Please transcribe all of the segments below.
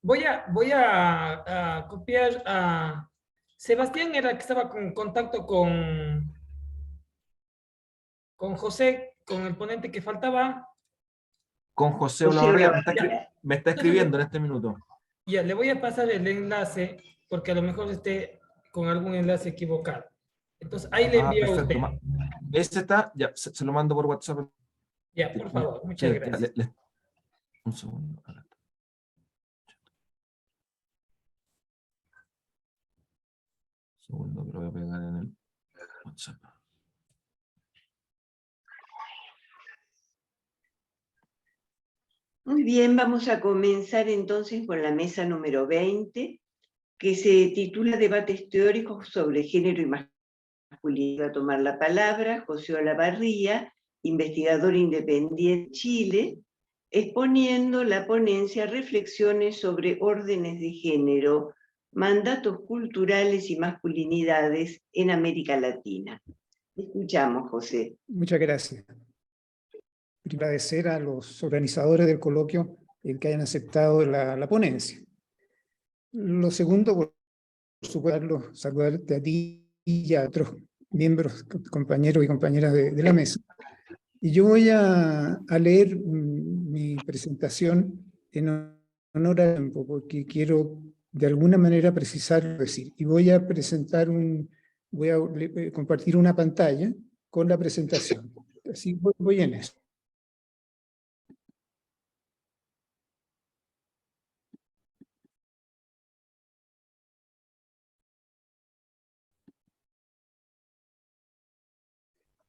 Voy a copiar a Sebastián, era el que estaba con contacto con José, con el ponente que faltaba. Con José José Olavarría, Olavarría. me está escribiendo en este minuto. Ya, le voy a pasar el enlace porque a lo mejor esté con algún enlace equivocado. Entonces, ahí le envío a usted. Perfecto. Ese está, ya, se lo mando por WhatsApp. Ya, por favor, muchas gracias. Un segundo. Acá está. Un segundo que lo voy a pegar en el WhatsApp. Muy bien, vamos a comenzar entonces con la mesa número 20, que se titula Debates teóricos sobre género y masculinidad. Va a tomar la palabra José Olavarría, investigador independiente de Chile, exponiendo la ponencia Reflexiones sobre órdenes de género, mandatos culturales y masculinidades en América Latina. Escuchamos, José. Muchas gracias. Agradecer a los organizadores del coloquio el que hayan aceptado la ponencia. Lo segundo, por supuesto, saludarte a ti y a otros miembros, compañeros y compañeras de la mesa. Y yo voy a leer mi presentación en honor al tiempo, porque quiero de alguna manera precisar decir. Y voy a presentar voy a compartir una pantalla con la presentación. Así voy en eso.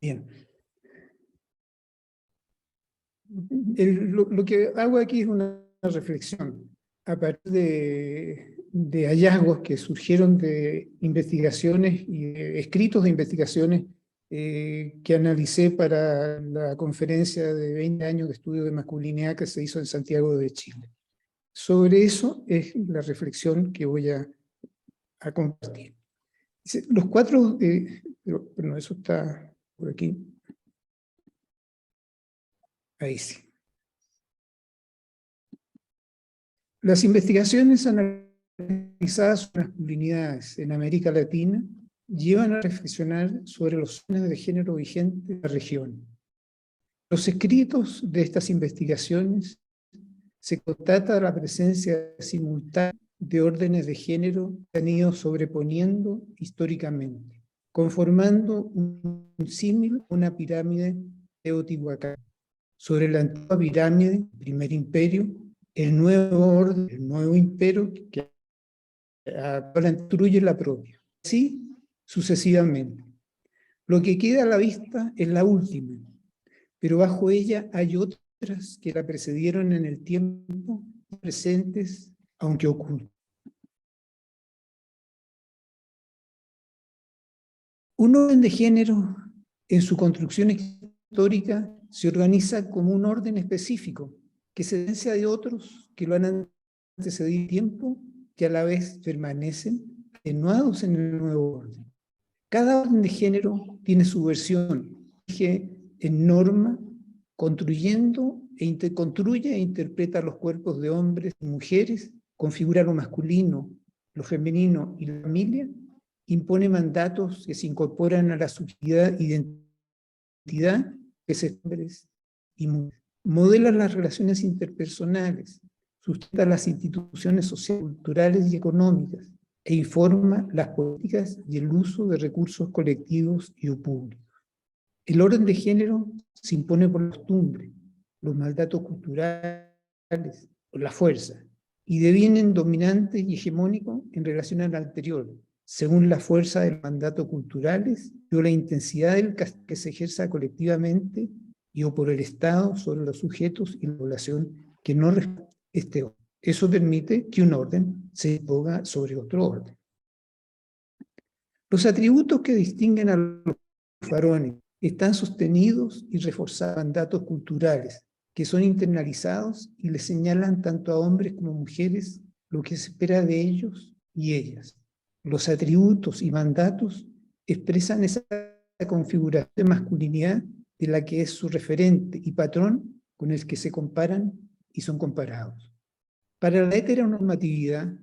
Bien. Lo que hago aquí es una reflexión a partir de hallazgos que surgieron de investigaciones y de escritos de investigaciones que analicé para la conferencia de 20 años de estudio de masculinidad que se hizo en Santiago de Chile. Sobre eso es la reflexión que voy a compartir. Los cuatro, bueno, eso está por aquí. Ahí sí. Las investigaciones analizadas sobre masculinidades en América Latina llevan a reflexionar sobre los órdenes de género vigentes en la región. Los escritos de estas investigaciones se constata la presencia simultánea de órdenes de género que han ido sobreponiendo históricamente, conformando un símil, una pirámide de Teotihuacán. Sobre la antigua pirámide, el primer imperio, el nuevo orden, el nuevo imperio que ahora instruye la propia. Así sucesivamente. Lo que queda a la vista es la última, pero bajo ella hay otras que la precedieron en el tiempo, presentes, aunque ocultas. Un orden de género, en su construcción histórica, se organiza como un orden específico, que se diferencia de otros que lo han antecedido tiempo, que a la vez permanecen atenuados en el nuevo orden. Cada orden de género tiene su versión, en norma, construye e interpreta los cuerpos de hombres y mujeres, configura lo masculino, lo femenino y la familia, impone mandatos que se incorporan a la subjetividad identidad que se hombres y mujeres. Modela las relaciones interpersonales, sustenta las instituciones sociales, culturales y económicas, e informa las políticas y el uso de recursos colectivos y públicos. El orden de género se impone por la costumbre, los mandatos culturales, por la fuerza, y devienen dominantes y hegemónicos en relación al anterior, según la fuerza de los mandatos culturales o la intensidad del que se ejerza colectivamente y o por el Estado sobre los sujetos y la población que no respetan este orden. Eso permite que un orden se imponga sobre otro orden. Los atributos que distinguen a los varones están sostenidos y reforzados en mandatos culturales que son internalizados y les señalan tanto a hombres como mujeres lo que se espera de ellos y ellas. Los atributos y mandatos expresan esa configuración de masculinidad de la que es su referente y patrón con el que se comparan y son comparados. Para la heteronormatividad,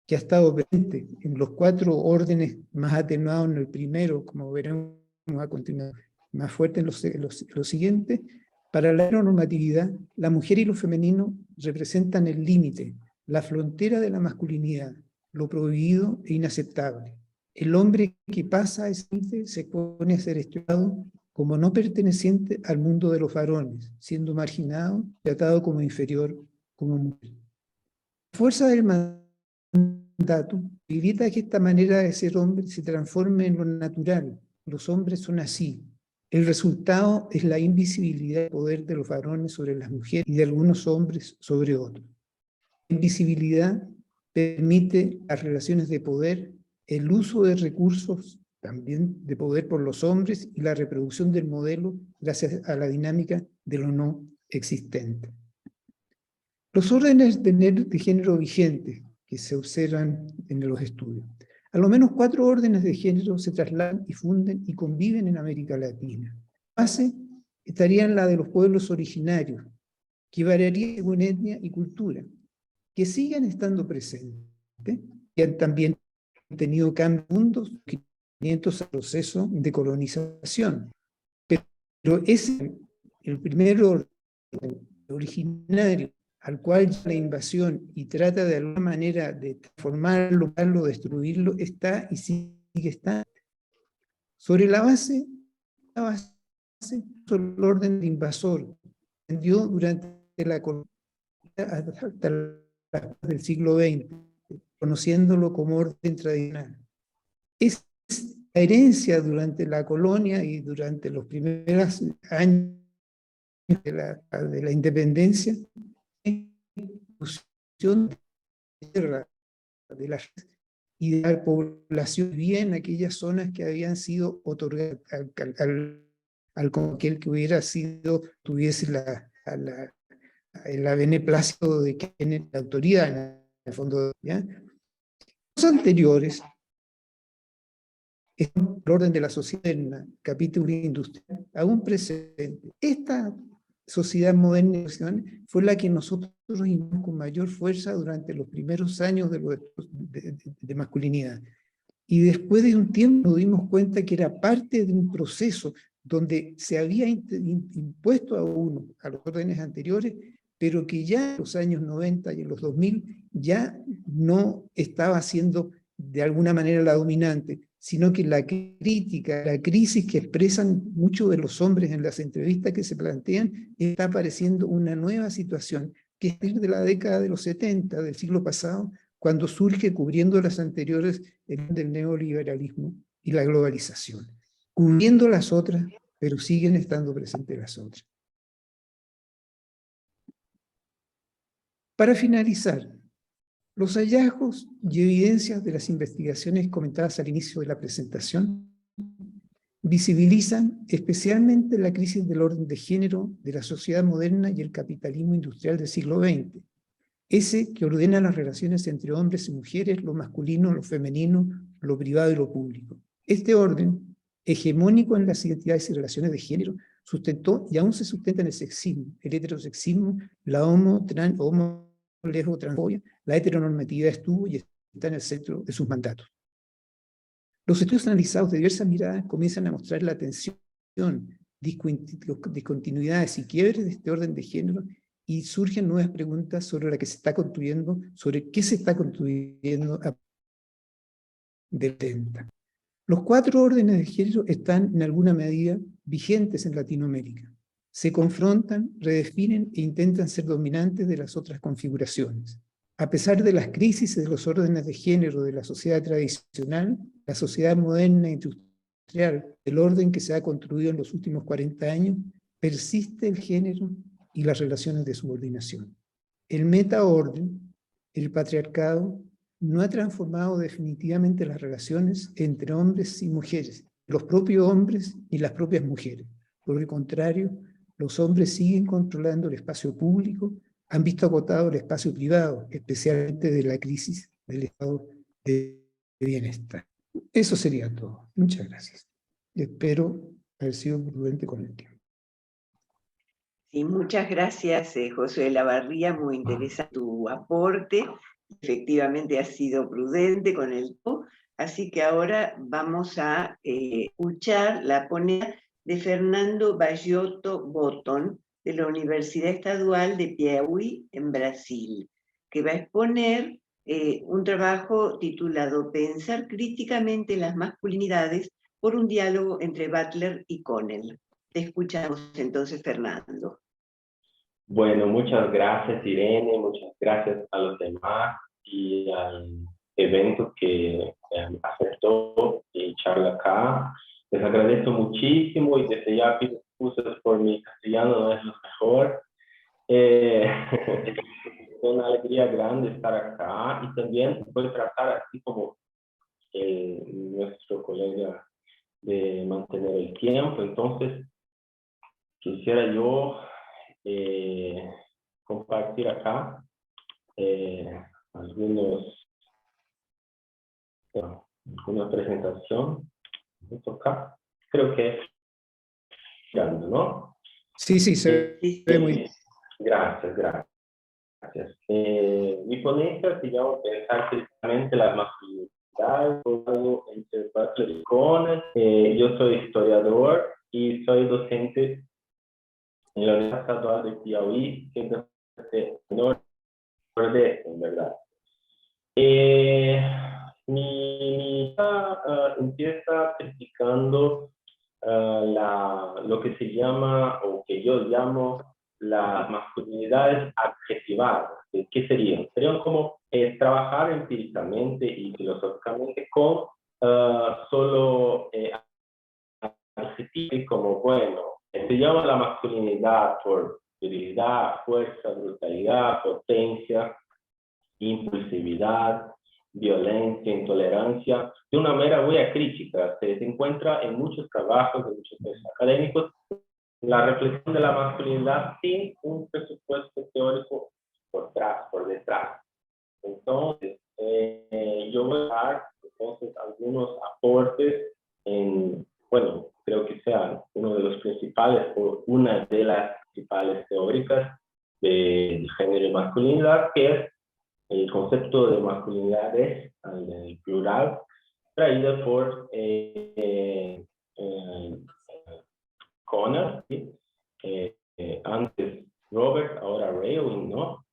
que ha estado presente en los 4 órdenes más atenuados en el primero, como veremos a continuación, más fuerte en los siguientes, para la heteronormatividad, la mujer y lo femenino representan el límite, la frontera de la masculinidad, lo prohibido e inaceptable. El hombre que pasa a ese límite se pone a ser estudiado como no perteneciente al mundo de los varones, siendo marginado, tratado como inferior, como mujer. La fuerza del mandato evita que esta manera de ser hombre se transforme en lo natural. Los hombres son así. El resultado es la invisibilidad del poder de los varones sobre las mujeres y de algunos hombres sobre otros. La invisibilidad permite las relaciones de poder, el uso de recursos también de poder por los hombres y la reproducción del modelo gracias a la dinámica de lo no existente. Los órdenes de género vigentes que se observan en los estudios. A lo menos 4 órdenes de género se trasladan y funden y conviven en América Latina. La base estaría en la de los pueblos originarios, que variaría según etnia y cultura, que siguen estando presentes, que han también tenido cambios mundos, 500 proceso de colonización. Pero es el primer orden originario al cual la invasión y trata de alguna manera de transformarlo, destruirlo, está y sigue estando. Sobre la base el orden invasor extendió durante la colonia hasta del siglo XX, conociéndolo como orden tradicional. Es la herencia durante la colonia y durante los primeros años de la independencia, de la y de la población vivía en aquellas zonas que habían sido otorgadas al aquel que hubiera sido, tuviese el beneplácito de que tiene la autoridad en el fondo. ¿Ya? Los anteriores, el orden de la sociedad moderna, capítulo industrial, aún presente. Esta sociedad moderna fue la que nosotros vimos con mayor fuerza durante los primeros años de masculinidad. Y después de un tiempo nos dimos cuenta que era parte de un proceso donde se había impuesto a los órdenes anteriores, pero que ya en los años 90 y en los 2000 ya no estaba siendo de alguna manera la dominante, sino que la crítica, la crisis que expresan muchos de los hombres en las entrevistas que se plantean, está apareciendo una nueva situación, que es de la década de los 70 del siglo pasado, cuando surge, cubriendo las anteriores, del neoliberalismo y la globalización, cubriendo las otras, pero siguen estando presentes las otras. Para finalizar, los hallazgos y evidencias de las investigaciones comentadas al inicio de la presentación visibilizan especialmente la crisis del orden de género de la sociedad moderna y el capitalismo industrial del siglo XX, ese que ordena las relaciones entre hombres y mujeres, lo masculino, lo femenino, lo privado y lo público. Este orden, hegemónico en las identidades y relaciones de género, sustentó y aún se sustenta en el sexismo, el heterosexismo, la lesbo-transfobia, la heteronormatividad estuvo y está en el centro de sus mandatos. Los estudios analizados de diversas miradas comienzan a mostrar la tensión, discontinuidades y quiebres de este orden de género, y surgen nuevas preguntas sobre la que se está construyendo, sobre qué se está construyendo del 30. Los 4 órdenes de género están en alguna medida vigentes en Latinoamérica. Se confrontan, redefinen e intentan ser dominantes de las otras configuraciones. A pesar de las crisis de los órdenes de género de la sociedad tradicional, la sociedad moderna e industrial, el orden que se ha construido en los últimos 40 años, persiste el género y las relaciones de subordinación. El metaorden, el patriarcado, no ha transformado definitivamente las relaciones entre hombres y mujeres, los propios hombres y las propias mujeres. Por el contrario, los hombres siguen controlando el espacio público, han visto agotado el espacio privado, especialmente de la crisis del estado de bienestar. Eso sería todo. Muchas gracias. Espero haber sido prudente con el tiempo. Sí, muchas gracias, José de la Barría, muy interesante tu aporte. Efectivamente ha sido prudente con el tiempo, así que ahora vamos a escuchar la ponencia de Fernando Bayotto Botton, de la Universidad Estadual de Piauí, en Brasil, que va a exponer un trabajo titulado Pensar críticamente las masculinidades por un diálogo entre Butler y Connell. Te escuchamos entonces, Fernando. Bueno, muchas gracias Irene, muchas gracias a los demás y al evento que aceptó y charla acá. Les agradezco muchísimo y desde ya pido excusas por mi castellano, no es lo mejor. Es una alegría grande estar acá y también voy a tratar así como nuestro colega de mantener el tiempo. Entonces, quisiera yo compartir acá alguna presentación. Acá. Creo que es grande, ¿no? Sí, sí, se ve muy bien. Gracias, gracias. Mi ponencia se llama Pensar críticamente las masculinidades, entre Butler y Connell. Yo soy historiador y soy docente en la Universidad Estadual de Piauí, que es de Nordeste, en verdad. Mi empieza criticando lo que se llama, o que yo llamo, las masculinidades adjetivadas. ¿Qué serían? Serían como trabajar empíricamente y filosóficamente con solo adjetivos como, bueno, se llama la masculinidad por virilidad, fuerza, brutalidad, potencia, impulsividad, violencia, intolerancia, de una manera muy crítica. Se encuentra en muchos trabajos de muchos textos académicos la reflexión de la masculinidad sin un presupuesto teórico por detrás. Entonces, yo voy a dar entonces algunos aportes en, bueno, creo que sea uno de los principales o una de las principales teóricas de género y masculinidad, que es el concepto de masculinidades en el plural, traído por Connell, ¿sí? Antes Robert, ahora Raywin, ¿no?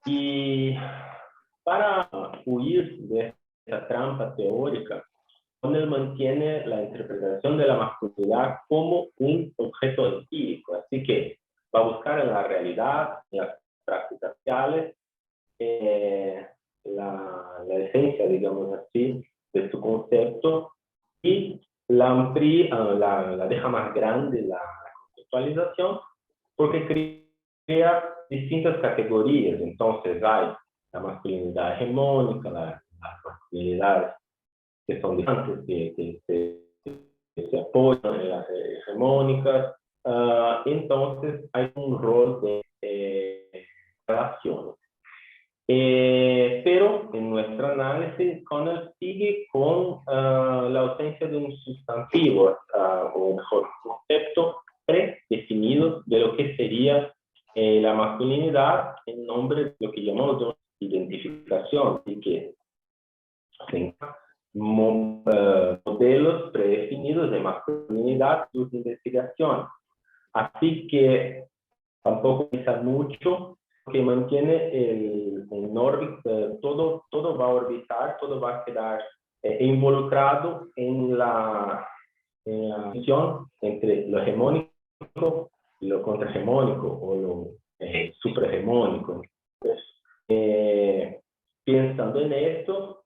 Y para huir de esa trampa teórica, Connell mantiene la interpretación de la masculinidad como un objeto empírico, así que va a buscar en la realidad, en las prácticas sociales, la esencia, digamos así, de su concepto y la amplía, la deja más grande la conceptualización porque crea distintas categorías. Entonces hay la masculinidad hegemónica, las masculinidades que son distantes, que se apoyan en las hegemónicas. Entonces hay un rol de relaciones. Pero en nuestro análisis, Connell sigue con la ausencia de un sustantivo, o mejor, concepto predefinido de lo que sería la masculinidad en nombre de lo que llamamos de identificación, y que modelos predefinidos de masculinidad, sus investigaciones. Así que tampoco piensa mucho, que mantiene en órbita, todo va a orbitar, todo va a quedar involucrado en la función entre lo hegemónico y lo contrahegemónico o lo suprahegemónico. Entonces, pensando en esto,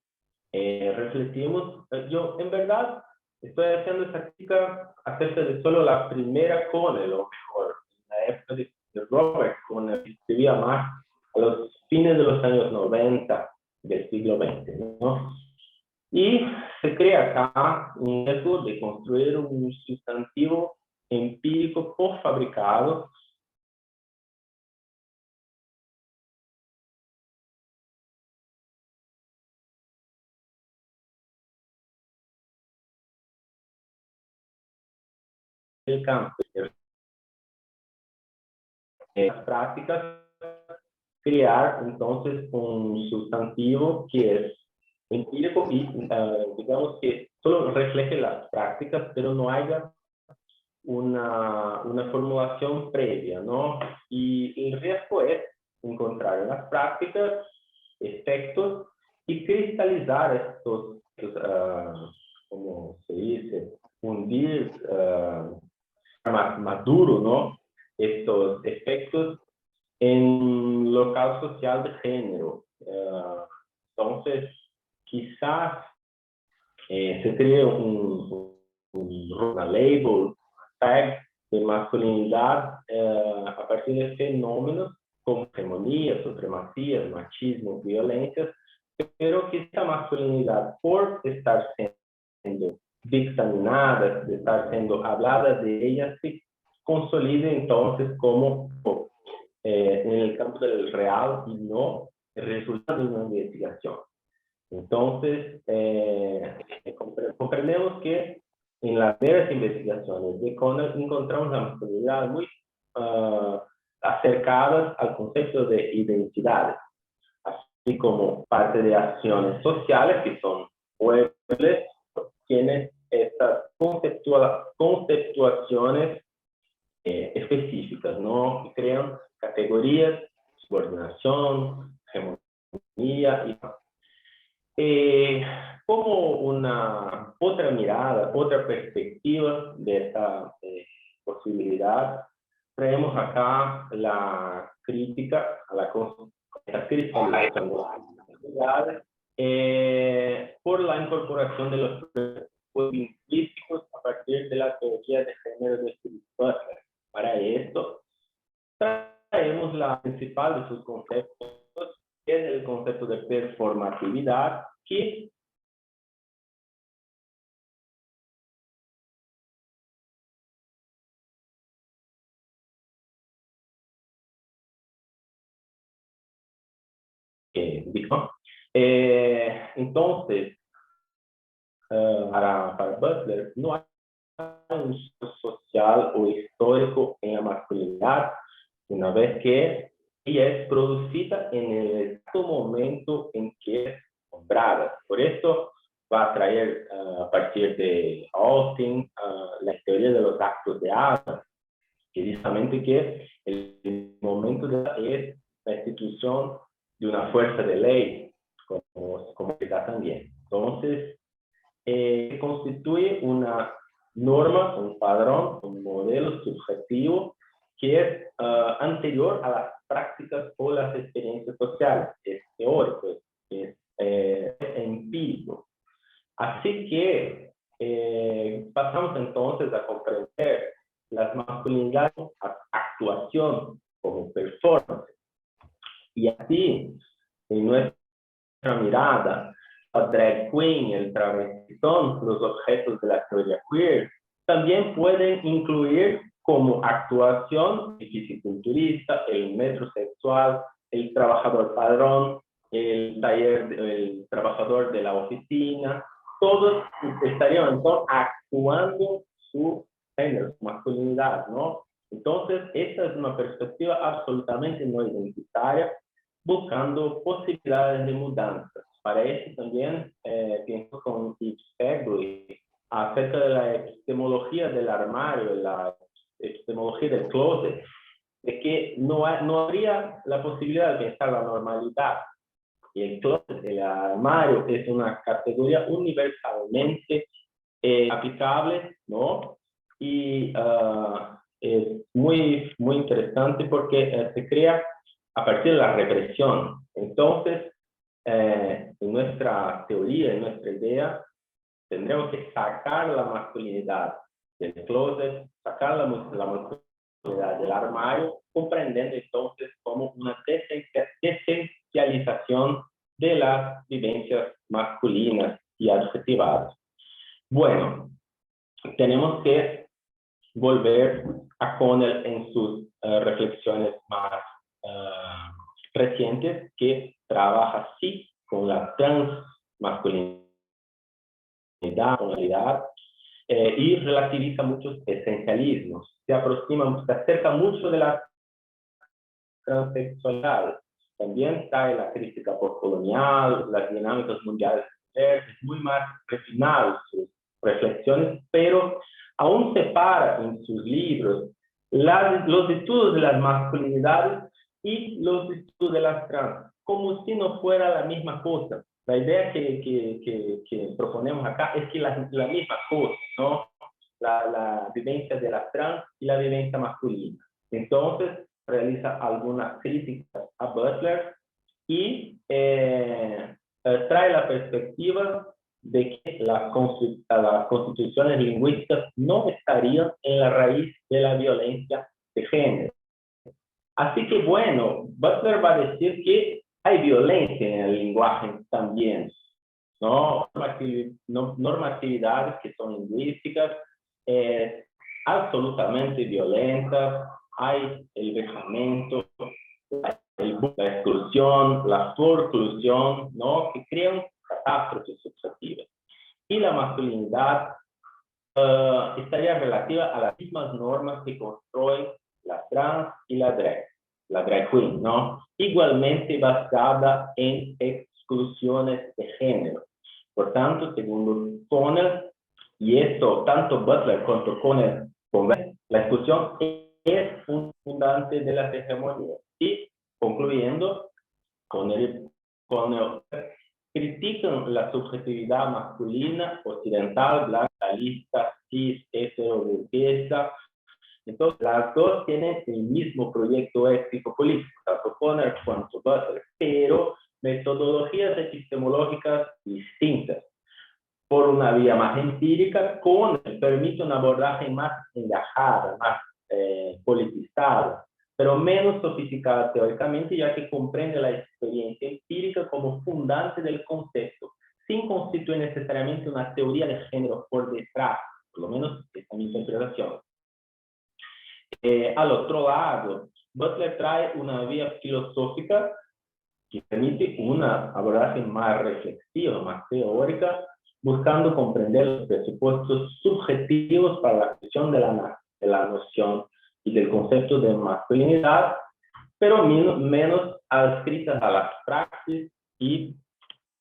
refletimos, yo en verdad estoy haciendo esta crítica acerca de solo la primera Connell, o mejor, la época de Robert Connell, que escribía más a los fines de los años 90 del siglo XX, ¿no? Y se crea acá un método de construir un sustantivo empírico post-fabricado del campo las prácticas, crear entonces un sustantivo que es empírico y digamos que solo refleje las prácticas, pero no haya una formulación previa, ¿no? Y el riesgo es encontrar en las prácticas efectos y cristalizar estos como se dice, fundir más duro, ¿no? Estos efectos en local social de género. Entonces, quizás se cree una label, un tag de masculinidad a partir de fenómenos como hegemonías, supremacías, machismo, violencias, pero que esta masculinidad, por estar siendo dictaminada, de estar siendo hablada de ella, se consolide entonces como en el campo del real y no el resultado de una investigación. Entonces, comprendemos que en las primeras investigaciones de Connell encontramos la masculinidad muy acercadas al concepto de identidades, así como parte de acciones sociales que son muebles, tienen estas conceptuaciones específicas, ¿no? Que crean categorías, subordinación, hegemonía y como una otra mirada, otra perspectiva de esta posibilidad, traemos acá la crítica a la cristalización de las identidades por la incorporación de los procesos lingüísticos a partir de la teoría de género de Philip Butler. Para esto, traemos la principal de sus conceptos, que es el concepto de performatividad, que entonces, para Butler, no hay un social o histórico en la masculinidad, una vez que ella es producida en el exacto momento en que es nombrada. Por eso va a traer a partir de Austin la teoría de los actos de Adam, que dice justamente que el momento es la institución de una fuerza de ley, como está también. Entonces, constituye una norma, un padrón, un modelo subjetivo que es anterior a las prácticas o las experiencias sociales, es teórico, es empírico. Así que pasamos entonces a comprender las masculinidades, actuación como performance. Y así, en nuestra mirada, la drag queen, el travestitón, los objetos de la teoría queer, también pueden incluir como actuación el fisiculturista, el metrosexual, el trabajador padrón, el trabajador de la oficina. Todos estarían entonces actuando su género, su masculinidad, ¿no? Entonces, esta es una perspectiva absolutamente no identitaria, buscando posibilidades de mudanza. Para eso también pienso con Yves Pegler acerca de la epistemología del armario, la epistemología del closet, de que no habría la posibilidad de pensar la normalidad. Y el closet, el armario, es una categoría universalmente aplicable, ¿no? Y es muy, muy interesante porque se crea a partir de la represión. Entonces, en nuestra teoría, en nuestra idea, tendremos que sacar la masculinidad del closet, sacar la masculinidad del armario, comprendiendo entonces como una desesencialización de las vivencias masculinas y adjetivadas. Bueno, tenemos que volver a Connell en sus reflexiones más recientes, que trabaja sí con la transmasculinidad, y relativiza muchos esencialismos. Se acerca mucho de las transexualidad. También trae la crítica postcolonial, las dinámicas mundiales, es muy más refinado sus reflexiones, pero aún separa en sus libros los estudios de las masculinidades y los estudios de las trans, como si no fuera la misma cosa. La idea que proponemos acá es que la misma cosa, ¿no? La vivencia de las trans y la vivencia masculina. Entonces, realiza algunas críticas a Butler y trae la perspectiva de que las constituciones lingüísticas no estarían en la raíz de la violencia de género. Así que, bueno, Butler va a decir que hay violencia en el lenguaje también, ¿no? Normatividades que son lingüísticas, absolutamente violentas, hay el vejamiento, la exclusión, la forclusión, ¿no? Que crean catástrofes subjetivas. Y la masculinidad estaría relativa a las mismas normas que construyen la trans y la drag queen, ¿no? Igualmente basada en exclusiones de género. Por tanto, según Conner, y esto tanto Butler quanto Conner convencen, la exclusión es un fundante de las hegemonías. Y concluyendo, Conner critican la subjetividad masculina, occidental, blanca, lista, cis, hetero, burguesa. Entonces, las dos tienen el mismo proyecto ético-político, tanto Conner cuanto Butler, pero metodologías epistemológicas distintas. Por una vía más empírica, Conner permite un abordaje más engajado, más politizado, pero menos sofisticada teóricamente, ya que comprende la experiencia empírica como fundante del concepto, sin constituir necesariamente una teoría de género por detrás, por lo menos esta es mi interpretación. Al otro lado, Butler trae una vía filosófica que permite una abordaje más reflexiva, más teórica, buscando comprender los presupuestos subjetivos para la cuestión de la noción y del concepto de masculinidad, pero menos adscritas a las praxis y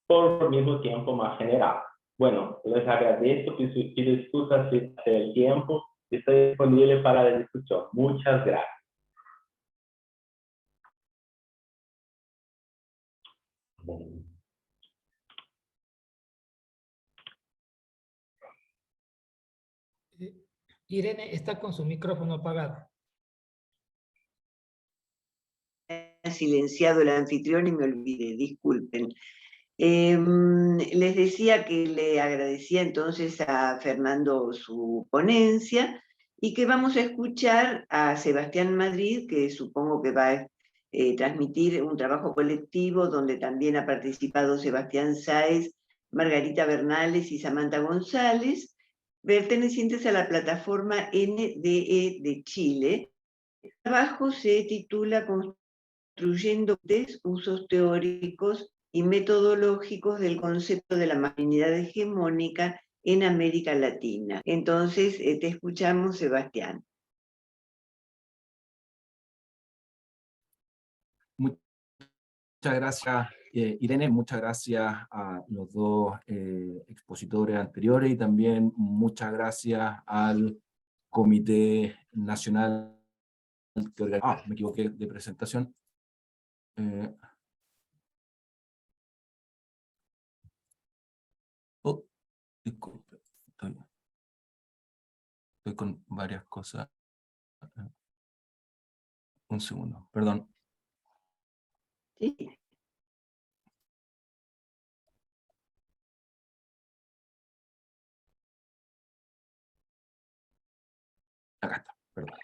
por el mismo tiempo más general. Bueno, les agradezco, pido excusas si el tiempo, estoy disponible para la discusión. Muchas gracias. Irene está con su micrófono apagado. Silenciado el anfitrión y me olvidé, disculpen. Les decía que le agradecía entonces a Fernando su ponencia y que vamos a escuchar a Sebastián Madrid, que supongo que va a transmitir un trabajo colectivo donde también ha participado Sebastián Sáez, Margarita Bernales y Samantha González, pertenecientes a la plataforma NDE de Chile. El trabajo se titula Construyendo usos teóricos y metodológicos del concepto de la masculinidad hegemónica en América Latina. Entonces, te escuchamos, Sebastián. Muchas gracias, Irene. Muchas gracias a los dos expositores anteriores y también muchas gracias al Comité Nacional que organiza. Me equivoqué de presentación. Disculpe, estoy con varias cosas. Un segundo, perdón. Sí. Acá está, perdón.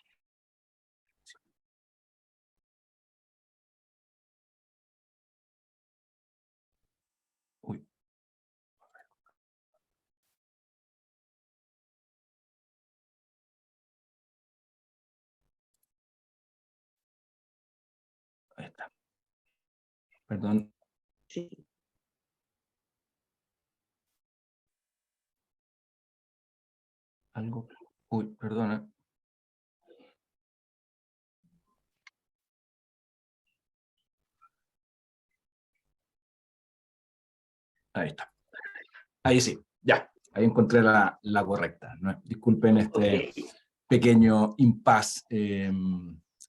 Uy. Ahí está. Perdón. Sí. Algo. Uy, perdona. Ahí está. Ahí sí, ya. Ahí encontré la correcta, ¿no? Disculpen este Ok. pequeño impasse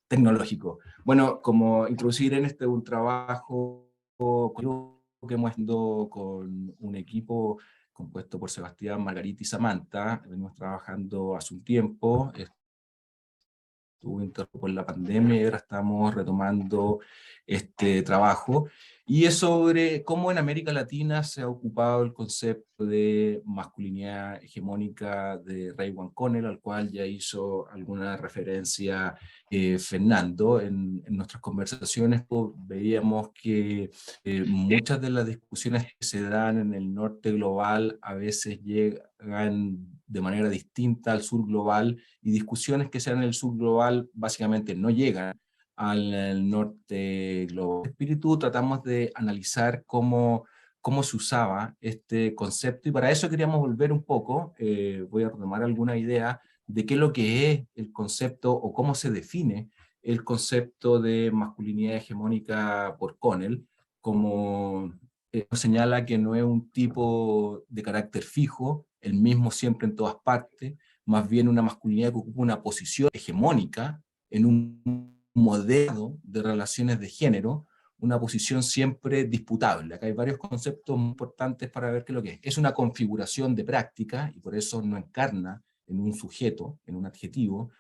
tecnológico. Bueno, como introducir en un trabajo que hemos hecho con un equipo compuesto por Sebastián, Margarita y Samantha. Venimos trabajando hace un tiempo, estuvo interrumpido por la pandemia y ahora estamos retomando este trabajo. Y es sobre cómo en América Latina se ha ocupado el concepto de masculinidad hegemónica de Raymond Connell, al cual ya hizo alguna referencia Fernando. En nuestras conversaciones pues, veíamos que muchas de las discusiones que se dan en el norte global a veces llegan de manera distinta al sur global, y discusiones que se dan en el sur global básicamente no llegan al norte global. En espíritu tratamos de analizar cómo se usaba este concepto, y para eso queríamos volver un poco, voy a retomar alguna idea de qué es lo que es el concepto o cómo se define el concepto de masculinidad hegemónica por Connell, como señala que no es un tipo de carácter fijo, el mismo siempre en todas partes, más bien una masculinidad que ocupa una posición hegemónica en un modelo de relaciones de género, una posición siempre disputable. Acá hay varios conceptos muy importantes para ver qué es lo que es. Es una configuración de práctica, y por eso no encarna en un sujeto, en un adjetivo,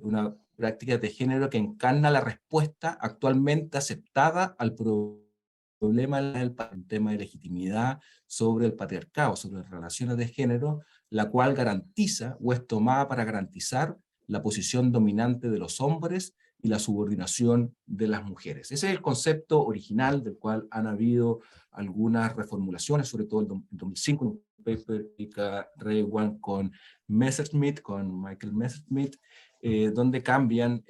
una práctica de género que encarna la respuesta actualmente aceptada al problema del tema de legitimidad sobre el patriarcado, sobre las relaciones de género, la cual garantiza o es tomada para garantizar la posición dominante de los hombres y la subordinación de las mujeres. Ese es el concepto original del cual han habido algunas reformulaciones, sobre todo en 2005, un paper de Rewan con Messerschmitt, con Michael Messerschmitt, donde cambian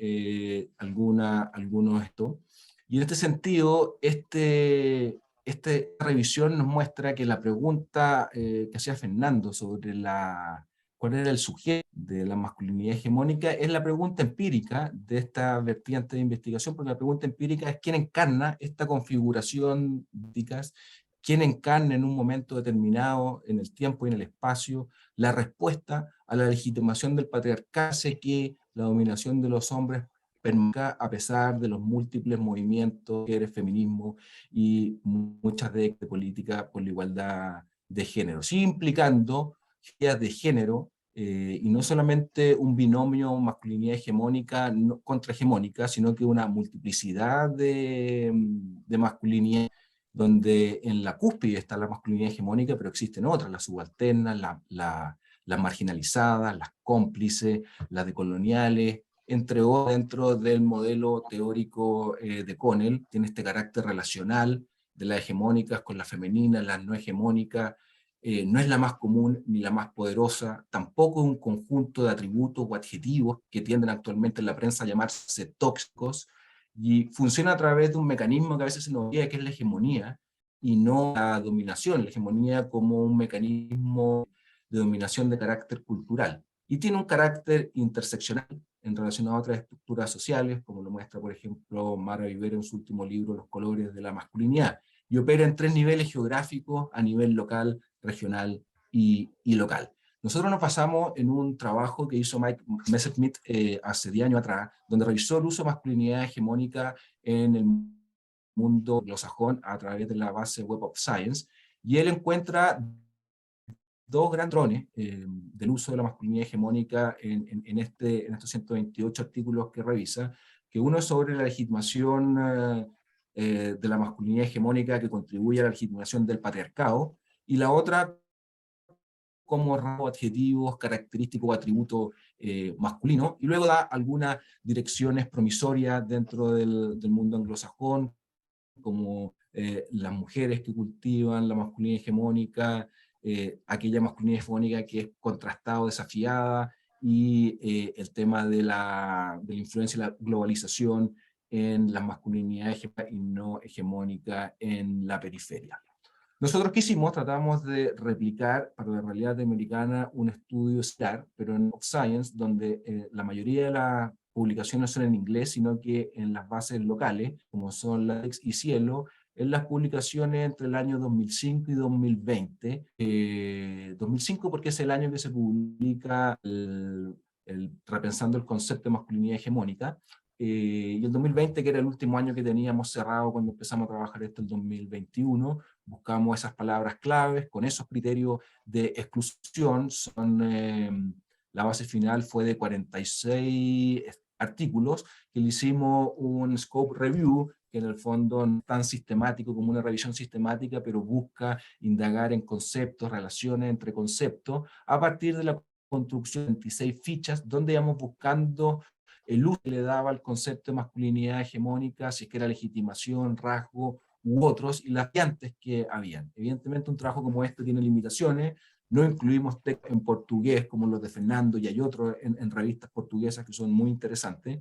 algunos esto. Y en este sentido, esta revisión nos muestra que la pregunta que hacía Fernando sobre cuál era el sujeto de la masculinidad hegemónica es la pregunta empírica de esta vertiente de investigación, porque la pregunta empírica es quién encarna esta configuración, quién encarna en un momento determinado, en el tiempo y en el espacio, la respuesta a la legitimación del patriarcado, hace que la dominación de los hombres permanezca a pesar de los múltiples movimientos, feminismo y muchas de política por la igualdad de género, sí implicando ideas de género, y no solamente un binomio masculinidad hegemónica contra hegemónica, sino que una multiplicidad de masculinidad, donde en la cúspide está la masculinidad hegemónica, pero existen otras, las subalternas, las marginalizadas, las cómplices, las decoloniales, entre otros, dentro del modelo teórico de Connell. Tiene este carácter relacional de las hegemónicas con las femeninas, las no hegemónicas. No es la más común ni la más poderosa, tampoco un conjunto de atributos o adjetivos que tienden actualmente en la prensa a llamarse tóxicos, y funciona a través de un mecanismo que a veces se nos olvida, que es la hegemonía, y no la dominación, la hegemonía como un mecanismo de dominación de carácter cultural. Y tiene un carácter interseccional en relación a otras estructuras sociales, como lo muestra, por ejemplo, Mara Vivero en su último libro, Los colores de la masculinidad, y opera en 3 niveles geográficos, a nivel local, regional y local. Nosotros nos basamos en un trabajo que hizo Mike Messerschmitt hace 10 años atrás, donde revisó el uso de masculinidad hegemónica en el mundo anglosajón a través de la base Web of Science, y él encuentra 2 grandes patrones del uso de la masculinidad hegemónica en estos 128 artículos que revisa, que uno es sobre la legitimación de la masculinidad hegemónica que contribuye a la legitimación del patriarcado, y la otra como adjetivos, característicos o atributos masculinos, y luego da algunas direcciones promisorias dentro del mundo anglosajón, como las mujeres que cultivan la masculinidad hegemónica, aquella masculinidad hegemónica que es contrastada o desafiada, y el tema de la influencia y la globalización en las masculinidades y no hegemónica en la periferia. Nosotros ¿qué hicimos? Tratamos de replicar para la realidad americana un estudio similar, pero en Science, donde la mayoría de las publicaciones son en inglés, sino que en las bases locales, como son LaTeX y Cielo, en las publicaciones entre el año 2005 y 2020. 2005 porque es el año que se publica Repensando el concepto de masculinidad hegemónica, y el 2020, que era el último año que teníamos cerrado cuando empezamos a trabajar esto, el 2021, buscamos esas palabras claves con esos criterios de exclusión. La base final fue de 46 artículos, que le hicimos un scope review, que en el fondo no es tan sistemático como una revisión sistemática, pero busca indagar en conceptos, relaciones entre conceptos, a partir de la construcción de 26 fichas, donde íbamos buscando el uso que le daba al concepto de masculinidad hegemónica, si es que era legitimación, rasgo u otros, y las variantes que habían. Evidentemente un trabajo como este tiene limitaciones, no incluimos textos en portugués como los de Fernando, y hay otros en revistas portuguesas que son muy interesantes.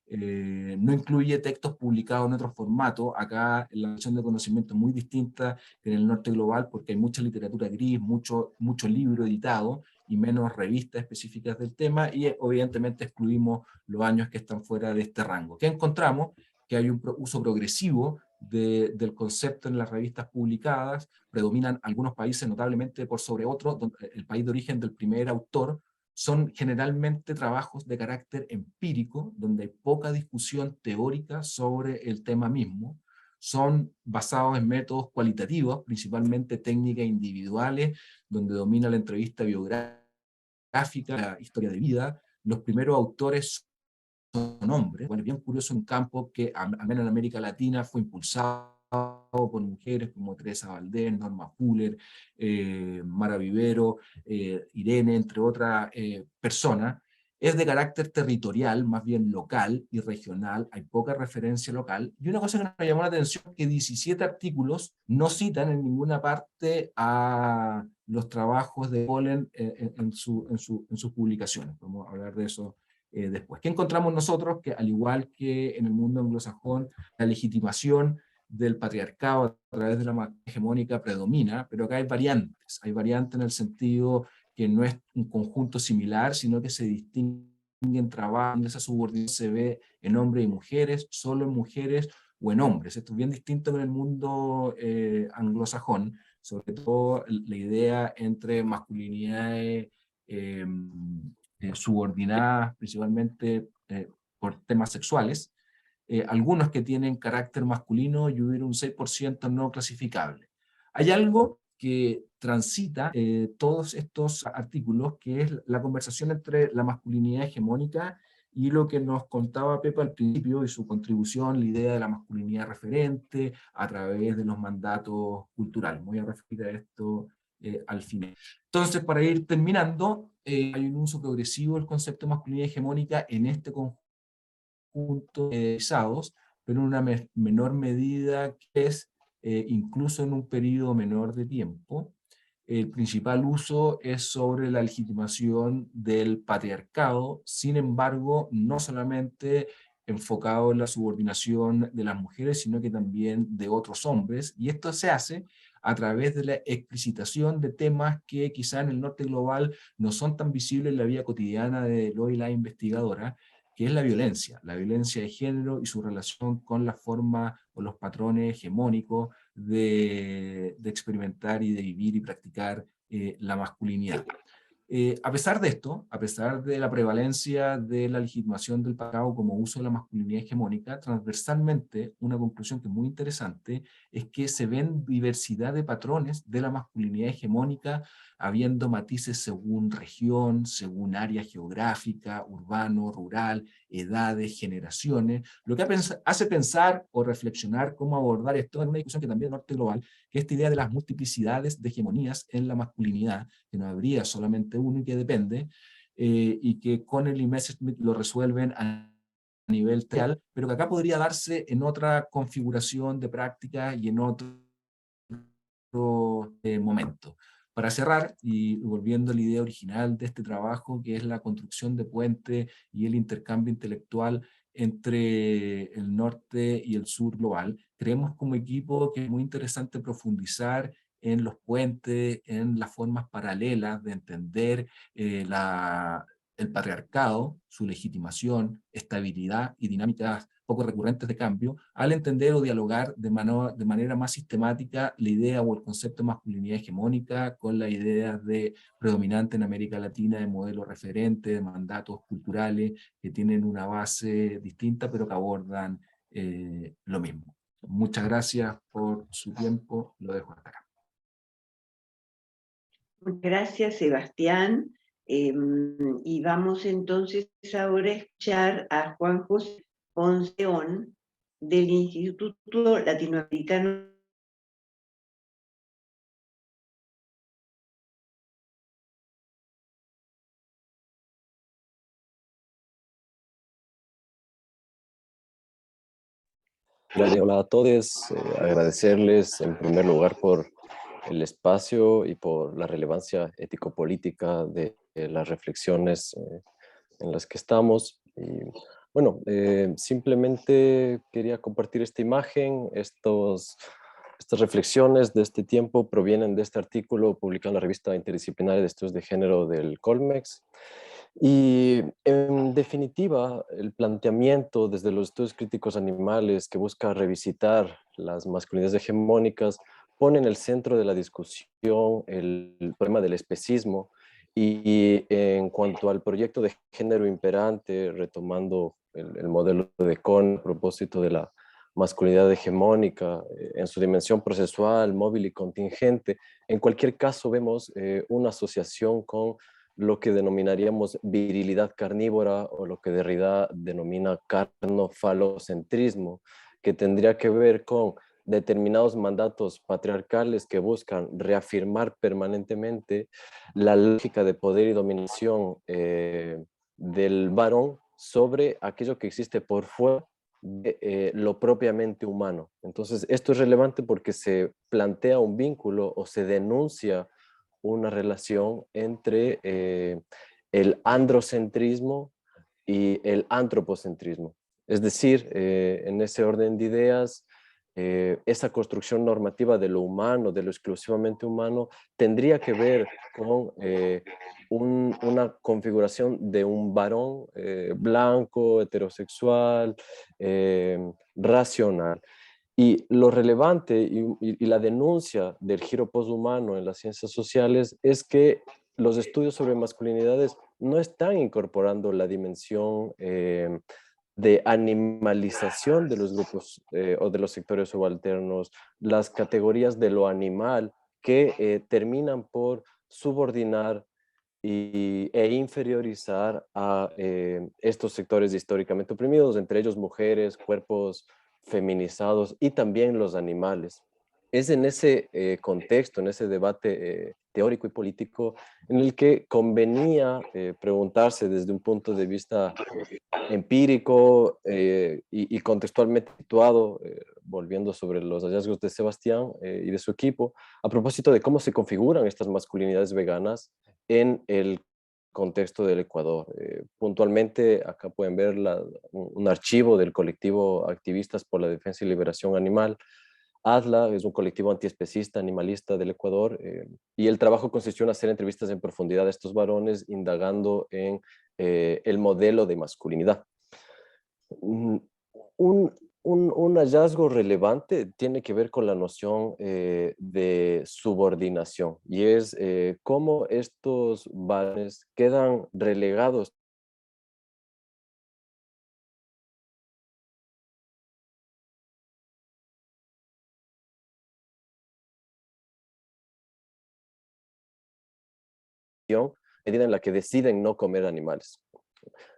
No incluye textos publicados en otro formato. Acá la versión de conocimiento es muy distinta que en el norte global, porque hay mucha literatura gris, mucho libro editado y menos revistas específicas del tema, y evidentemente excluimos los años que están fuera de este rango. ¿Qué encontramos? Que hay un uso progresivo del concepto en las revistas publicadas. Predominan algunos países notablemente por sobre otros, donde el país de origen del primer autor son generalmente trabajos de carácter empírico, donde hay poca discusión teórica sobre el tema mismo. Son basados en métodos cualitativos, principalmente técnicas individuales, donde domina la entrevista biográfica, la historia de vida. Los primeros autores son hombres. Bueno, es bien curioso, un campo que, al menos en América Latina, fue impulsado por mujeres como Teresa Valdés, Norma Fuller, Mara Vivero, Irene, entre otras personas. Es de carácter territorial, más bien local y regional, hay poca referencia local. Y una cosa que nos llamó la atención es que 17 artículos no citan en ninguna parte a los trabajos de Polen en sus publicaciones. Vamos a hablar de eso después. ¿Qué encontramos nosotros? Que al igual que en el mundo anglosajón, la legitimación del patriarcado a través de la masculinidad hegemónica predomina, pero acá hay variantes en el sentido que no es un conjunto similar, sino que se distinguen trabajos donde esa subordinación se ve en hombres y mujeres, solo en mujeres o en hombres. Esto es bien distinto en el mundo anglosajón, sobre todo la idea entre masculinidades subordinadas principalmente por temas sexuales, algunos que tienen carácter masculino y hubiera un 6% no clasificable. Hay algo que transita todos estos artículos, que es la conversación entre la masculinidad hegemónica y lo que nos contaba Pepa al principio y su contribución, la idea de la masculinidad referente a través de los mandatos culturales. Me voy a referir a esto al final. Entonces, para ir terminando, hay un uso progresivo del concepto de masculinidad hegemónica en este conjunto de pesados, pero en una menor medida, que es incluso en un periodo menor de tiempo. El principal uso es sobre la legitimación del patriarcado, sin embargo, no solamente enfocado en la subordinación de las mujeres, sino que también de otros hombres, y esto se hace a través de la explicitación de temas que quizá en el norte global no son tan visibles en la vida cotidiana de lo y la investigadora, que es la violencia de género y su relación con la forma o los patrones hegemónicos de experimentar y de vivir y practicar la masculinidad. A pesar de esto, a pesar de la prevalencia de la legitimación del patriarcado como uso de la masculinidad hegemónica, transversalmente una conclusión que es muy interesante es que se ven diversidad de patrones de la masculinidad hegemónica, habiendo matices según región, según área geográfica, urbano, rural, edades, generaciones, lo que hace pensar o reflexionar cómo abordar esto en una discusión que también es norte global, que es esta idea de las multiplicidades de hegemonías en la masculinidad, que no habría solamente uno y que depende, y que Connell y Messerschmitt lo resuelven a nivel real, pero que acá podría darse en otra configuración de práctica y en otro momento. Para cerrar, y volviendo a la idea original de este trabajo, que es la construcción de puentes y el intercambio intelectual entre el norte y el sur global, creemos como equipo que es muy interesante profundizar en los puentes, en las formas paralelas de entender el patriarcado, su legitimación, estabilidad y dinámicas poco recurrentes de cambio, al entender o dialogar de manera más sistemática la idea o el concepto de masculinidad hegemónica con la idea de predominante en América Latina de modelos referentes, de mandatos culturales que tienen una base distinta, pero que abordan lo mismo. Muchas gracias por su tiempo, lo dejo hasta acá. Muchas gracias, Sebastián. Y vamos entonces ahora a escuchar a Juan José Ponceón del Instituto Latinoamericano. Hola a todos, agradecerles en primer lugar por el espacio y por la relevancia ético-política de las reflexiones en las que estamos. Y bueno, simplemente quería compartir esta imagen. Estas reflexiones de este tiempo provienen de este artículo publicado en la revista interdisciplinaria de estudios de género del Colmex. Y en definitiva, el planteamiento desde los estudios críticos animales que busca revisitar las masculinidades hegemónicas pone en el centro de la discusión el problema del especismo. Y en cuanto al proyecto de género imperante, retomando el modelo de Kohn a propósito de la masculinidad hegemónica en su dimensión procesual, móvil y contingente, en cualquier caso vemos una asociación con lo que denominaríamos virilidad carnívora o lo que Derrida denomina carnofalocentrismo, que tendría que ver con determinados mandatos patriarcales que buscan reafirmar permanentemente la lógica de poder y dominación del varón sobre aquello que existe por fuera de lo propiamente humano. Entonces, esto es relevante porque se plantea un vínculo o se denuncia una relación entre el androcentrismo y el antropocentrismo. Es decir, en ese orden de ideas, esa construcción normativa de lo humano, de lo exclusivamente humano, tendría que ver con una configuración de un varón blanco, heterosexual, racional. Y lo relevante y la denuncia del giro poshumano en las ciencias sociales es que los estudios sobre masculinidades no están incorporando la dimensión de animalización de los grupos o de los sectores subalternos, las categorías de lo animal que terminan por subordinar e inferiorizar a estos sectores históricamente oprimidos, entre ellos mujeres, cuerpos feminizados y también los animales. Es en ese contexto, en ese debate teórico y político, en el que convenía preguntarse desde un punto de vista empírico y contextualmente situado, volviendo sobre los hallazgos de Sebastián y de su equipo, a propósito de cómo se configuran estas masculinidades veganas en el contexto del Ecuador. Puntualmente, acá pueden ver un archivo del colectivo Activistas por la Defensa y Liberación Animal. ADLA es un colectivo antiespecista animalista del Ecuador y el trabajo consistió en hacer entrevistas en profundidad a estos varones, indagando en el modelo de masculinidad. Un hallazgo relevante tiene que ver con la noción de subordinación y es cómo estos varones quedan relegados medida en la que deciden no comer animales.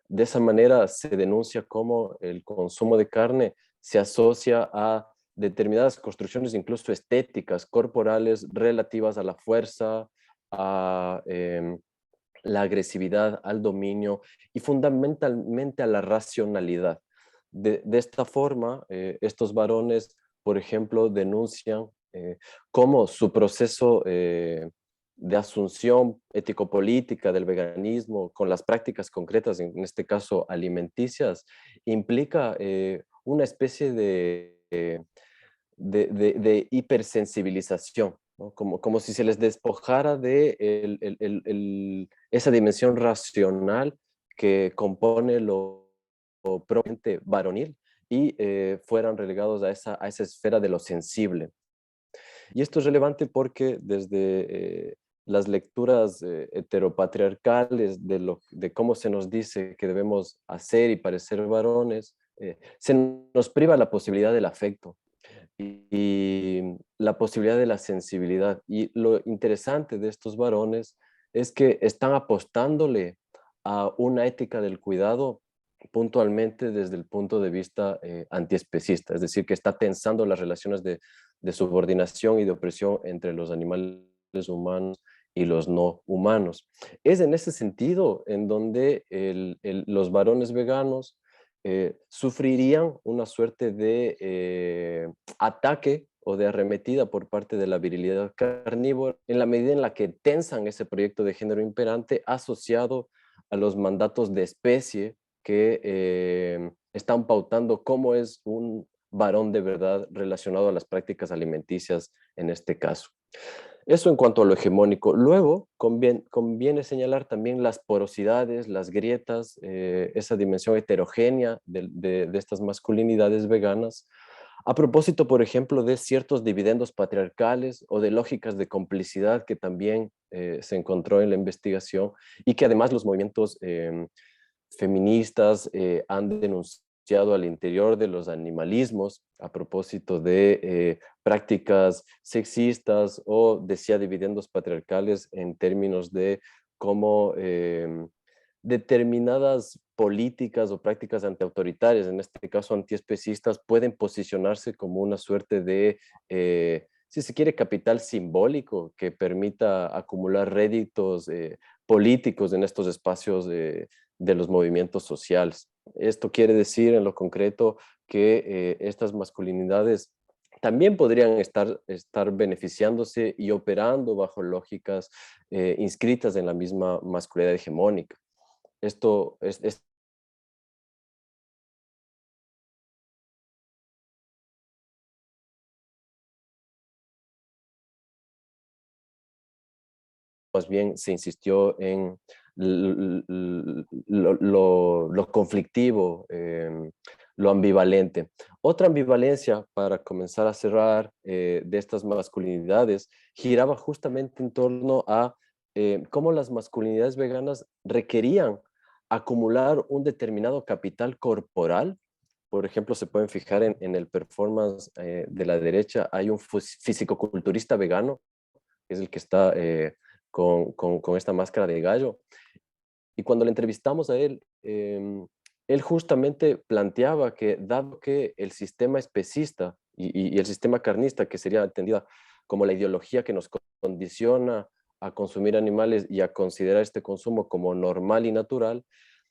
De esa manera se denuncia cómo el consumo de carne se asocia a determinadas construcciones incluso estéticas, corporales, relativas a la fuerza, a la agresividad, al dominio y fundamentalmente a la racionalidad. De esta forma, estos varones, por ejemplo, denuncian cómo su proceso de asunción ético-política del veganismo con las prácticas concretas, en este caso alimenticias, implica una especie de hipersensibilización, ¿no? Como si se les despojara de esa dimensión racional que compone lo propiamente varonil y fueran relegados a esa esfera de lo sensible. Y esto es relevante porque desde las lecturas heteropatriarcales de cómo se nos dice que debemos hacer y parecer varones, se nos priva la posibilidad del afecto y la posibilidad de la sensibilidad. Y lo interesante de estos varones es que están apostándole a una ética del cuidado puntualmente desde el punto de vista antiespecista, es decir, que está tensando las relaciones de subordinación y de opresión entre los animales humanos y los no humanos. Es en ese sentido en donde los varones veganos sufrirían una suerte de ataque o de arremetida por parte de la virilidad carnívora en la medida en la que tensan ese proyecto de género imperante asociado a los mandatos de especie que están pautando cómo es un varón de verdad relacionado a las prácticas alimenticias en este caso. Eso en cuanto a lo hegemónico. Luego, conviene señalar también las porosidades, las grietas, esa dimensión heterogénea de estas masculinidades veganas, a propósito, por ejemplo, de ciertos dividendos patriarcales o de lógicas de complicidad que también se encontró en la investigación y que además los movimientos feministas han denunciado al interior de los animalismos a propósito de prácticas sexistas o decía dividendos patriarcales en términos de cómo determinadas políticas o prácticas antiautoritarias, en este caso antiespecistas, pueden posicionarse como una suerte de, si se quiere, capital simbólico que permita acumular réditos políticos en estos espacios de los movimientos sociales. Esto quiere decir en lo concreto que estas masculinidades también podrían estar beneficiándose y operando bajo lógicas inscritas en la misma masculinidad hegemónica. Esto es más bien se insistió en lo conflictivo, lo ambivalente. Otra ambivalencia, para comenzar a cerrar, de estas masculinidades, giraba justamente en torno a cómo las masculinidades veganas requerían acumular un determinado capital corporal. Por ejemplo, se pueden fijar en el performance de la derecha, hay un fisicoculturista vegano, que es el que está con esta máscara de gallo. Y cuando le entrevistamos a él, él justamente planteaba que dado que el sistema especista y el sistema carnista, que sería entendida como la ideología que nos condiciona a consumir animales y a considerar este consumo como normal y natural,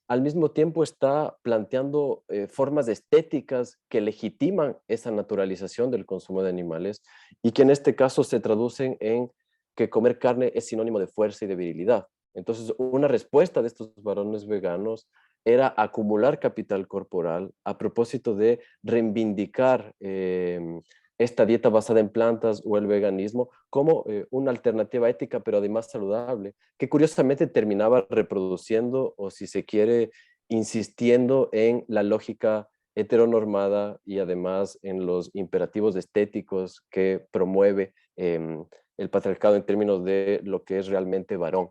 al mismo tiempo está planteando formas estéticas que legitiman esa naturalización del consumo de animales y que en este caso se traducen en que comer carne es sinónimo de fuerza y de virilidad. Entonces, una respuesta de estos varones veganos era acumular capital corporal a propósito de reivindicar esta dieta basada en plantas o el veganismo como una alternativa ética, pero además saludable, que curiosamente terminaba reproduciendo, o si se quiere, insistiendo en la lógica heteronormada y además en los imperativos estéticos que promueve el patriarcado en términos de lo que es realmente varón.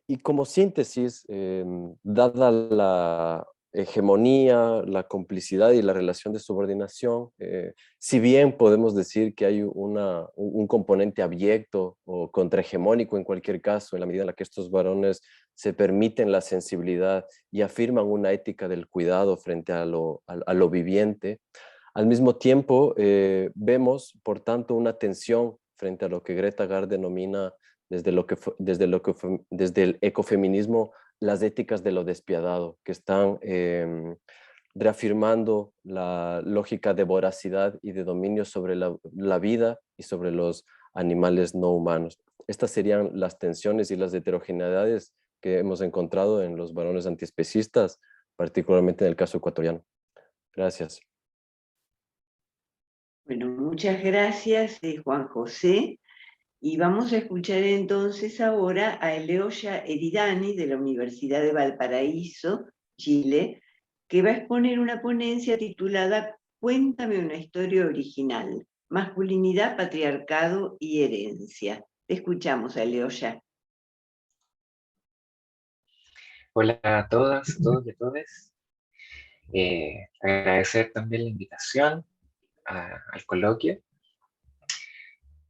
Y como síntesis, dada la hegemonía, la complicidad y la relación de subordinación, si bien podemos decir que hay un componente abyecto o contrahegemónico en cualquier caso, en la medida en la que estos varones se permiten la sensibilidad y afirman una ética del cuidado frente a lo viviente, al mismo tiempo vemos, por tanto, una tensión frente a lo que Greta Garbo denomina desde el ecofeminismo las éticas de lo despiadado, que están reafirmando la lógica de voracidad y de dominio sobre la vida y sobre los animales no humanos. Estas serían las tensiones y las heterogeneidades que hemos encontrado en los varones antiespecistas, particularmente en el caso ecuatoriano. Gracias. Bueno, muchas gracias, Juan José. Y vamos a escuchar entonces ahora a Eleoya Eridani de la Universidad de Valparaíso, Chile, que va a exponer una ponencia titulada Cuéntame una historia original, masculinidad, patriarcado y herencia. Te escuchamos, Aleoya. Hola a todas, todos y a todos. Agradecer también la invitación al coloquio.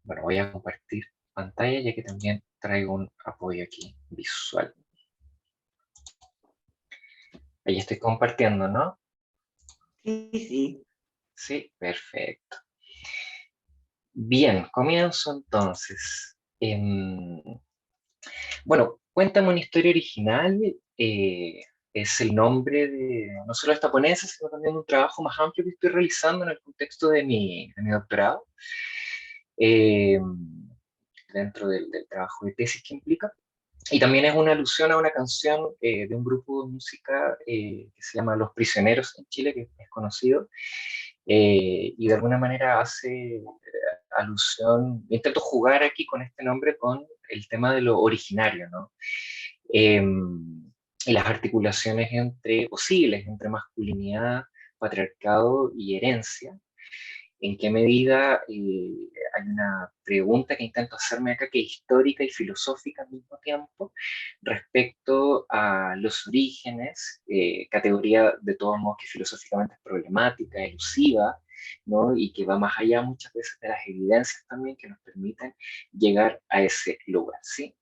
Bueno, voy a compartir pantalla ya que también traigo un apoyo aquí visual. Ahí estoy compartiendo, ¿no? Sí, sí. Sí, perfecto. Bien, comienzo entonces. Bueno, Cuéntame una historia original. Es el nombre de no solo esta ponencia, sino también de un trabajo más amplio que estoy realizando en el contexto de mi doctorado, eh, dentro del trabajo de tesis que implica. Y también es una alusión a una canción de un grupo de música que se llama Los Prisioneros en Chile, que es conocido, y de alguna manera hace alusión, intento jugar aquí con este nombre con el tema de lo originario, ¿no? Y las articulaciones posibles entre masculinidad, patriarcado y herencia. ¿En qué medida hay una pregunta que intento hacerme acá que es histórica y filosófica al mismo tiempo respecto a los orígenes, categoría de todos modos que filosóficamente es problemática, elusiva, ¿no? Y que va más allá muchas veces de las evidencias también que nos permiten llegar a ese lugar, ¿sí?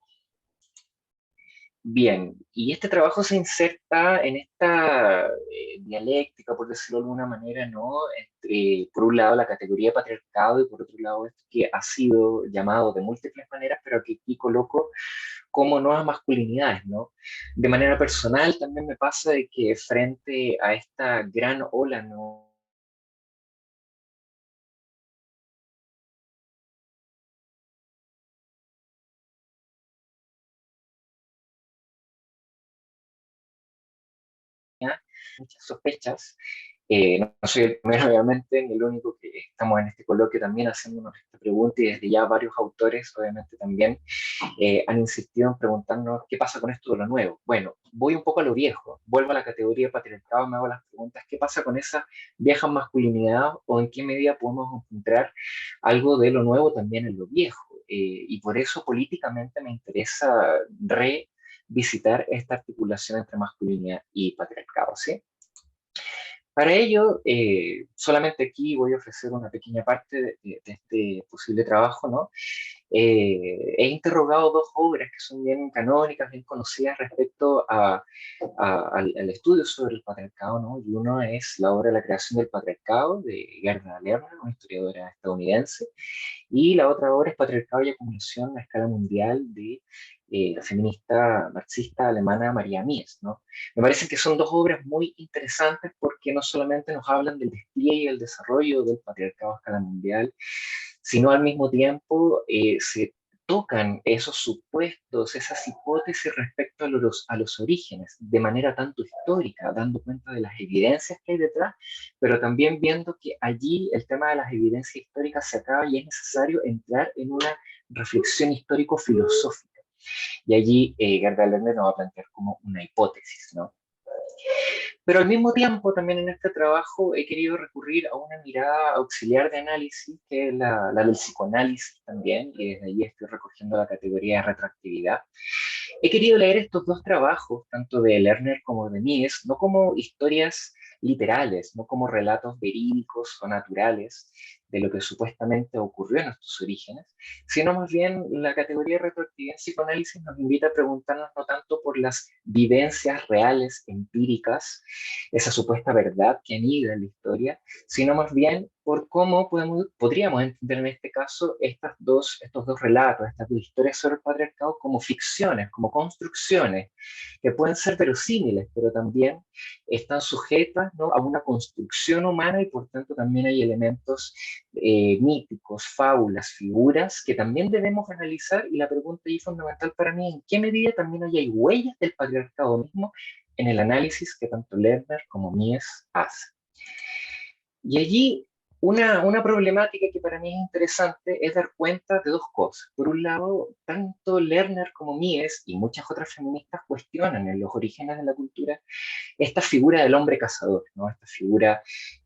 Bien, y este trabajo se inserta en esta dialéctica, por decirlo de alguna manera, ¿no? Entre, por un lado, la categoría de patriarcado y por otro lado, esto que ha sido llamado de múltiples maneras, pero que aquí coloco como nuevas masculinidades, ¿no? De manera personal también me pasa de que frente a esta gran ola, ¿no? Muchas sospechas. No soy el primero, obviamente, ni el único que estamos en este coloquio también haciéndonos esta pregunta y desde ya varios autores, obviamente, también han insistido en preguntarnos qué pasa con esto de lo nuevo. Bueno, voy un poco a lo viejo, vuelvo a la categoría de patriarcado, me hago las preguntas, ¿qué pasa con esa vieja masculinidad o en qué medida podemos encontrar algo de lo nuevo también en lo viejo? Y por eso políticamente me interesa revisitar esta articulación entre masculinidad y patriarcado, ¿sí? Para ello, solamente aquí voy a ofrecer una pequeña parte de este posible trabajo, ¿no? He interrogado dos obras que son bien canónicas, bien conocidas respecto al estudio sobre el patriarcado, ¿no? Y uno es la obra La creación del patriarcado de Gerda Lerner, una historiadora estadounidense, y la otra obra es Patriarcado y acumulación a escala mundial de la feminista marxista alemana María Mies, ¿no? Me parece que son dos obras muy interesantes porque no solamente nos hablan del despliegue y el desarrollo del patriarcado a escala mundial, sino al mismo tiempo se tocan esos supuestos, esas hipótesis respecto a los orígenes, de manera tanto histórica, dando cuenta de las evidencias que hay detrás, pero también viendo que allí el tema de las evidencias históricas se acaba y es necesario entrar en una reflexión histórico-filosófica. Y allí Gerda Lerner nos va a plantear como una hipótesis, ¿no? Pero al mismo tiempo, también en este trabajo he querido recurrir a una mirada auxiliar de análisis, que es la del psicoanálisis también, y desde allí estoy recogiendo la categoría de retroactividad. He querido leer estos dos trabajos, tanto de Lerner como de Mies, no como historias literales, no como relatos verídicos o naturales de lo que supuestamente ocurrió en nuestros orígenes, sino más bien la categoría de retroactividad en psicoanálisis nos invita a preguntarnos no tanto por las vivencias reales, empíricas, esa supuesta verdad que anida en la historia, sino más bien por cómo podríamos entender en este caso estos dos relatos, estas dos historias sobre el patriarcado como ficciones, como construcciones, que pueden ser verosímiles, pero también están sujetas, ¿no?, a una construcción humana y por tanto también hay elementos míticos, fábulas, figuras que también debemos analizar y la pregunta ahí fundamental para mí, ¿en qué medida también hay huellas del patriarcado mismo en el análisis que tanto Lerner como Mies hacen? Y allí Una problemática que para mí es interesante es dar cuenta de dos cosas. Por un lado, tanto Lerner como Mies y muchas otras feministas cuestionan en los orígenes de la cultura esta figura del hombre cazador, ¿no? Esta figura,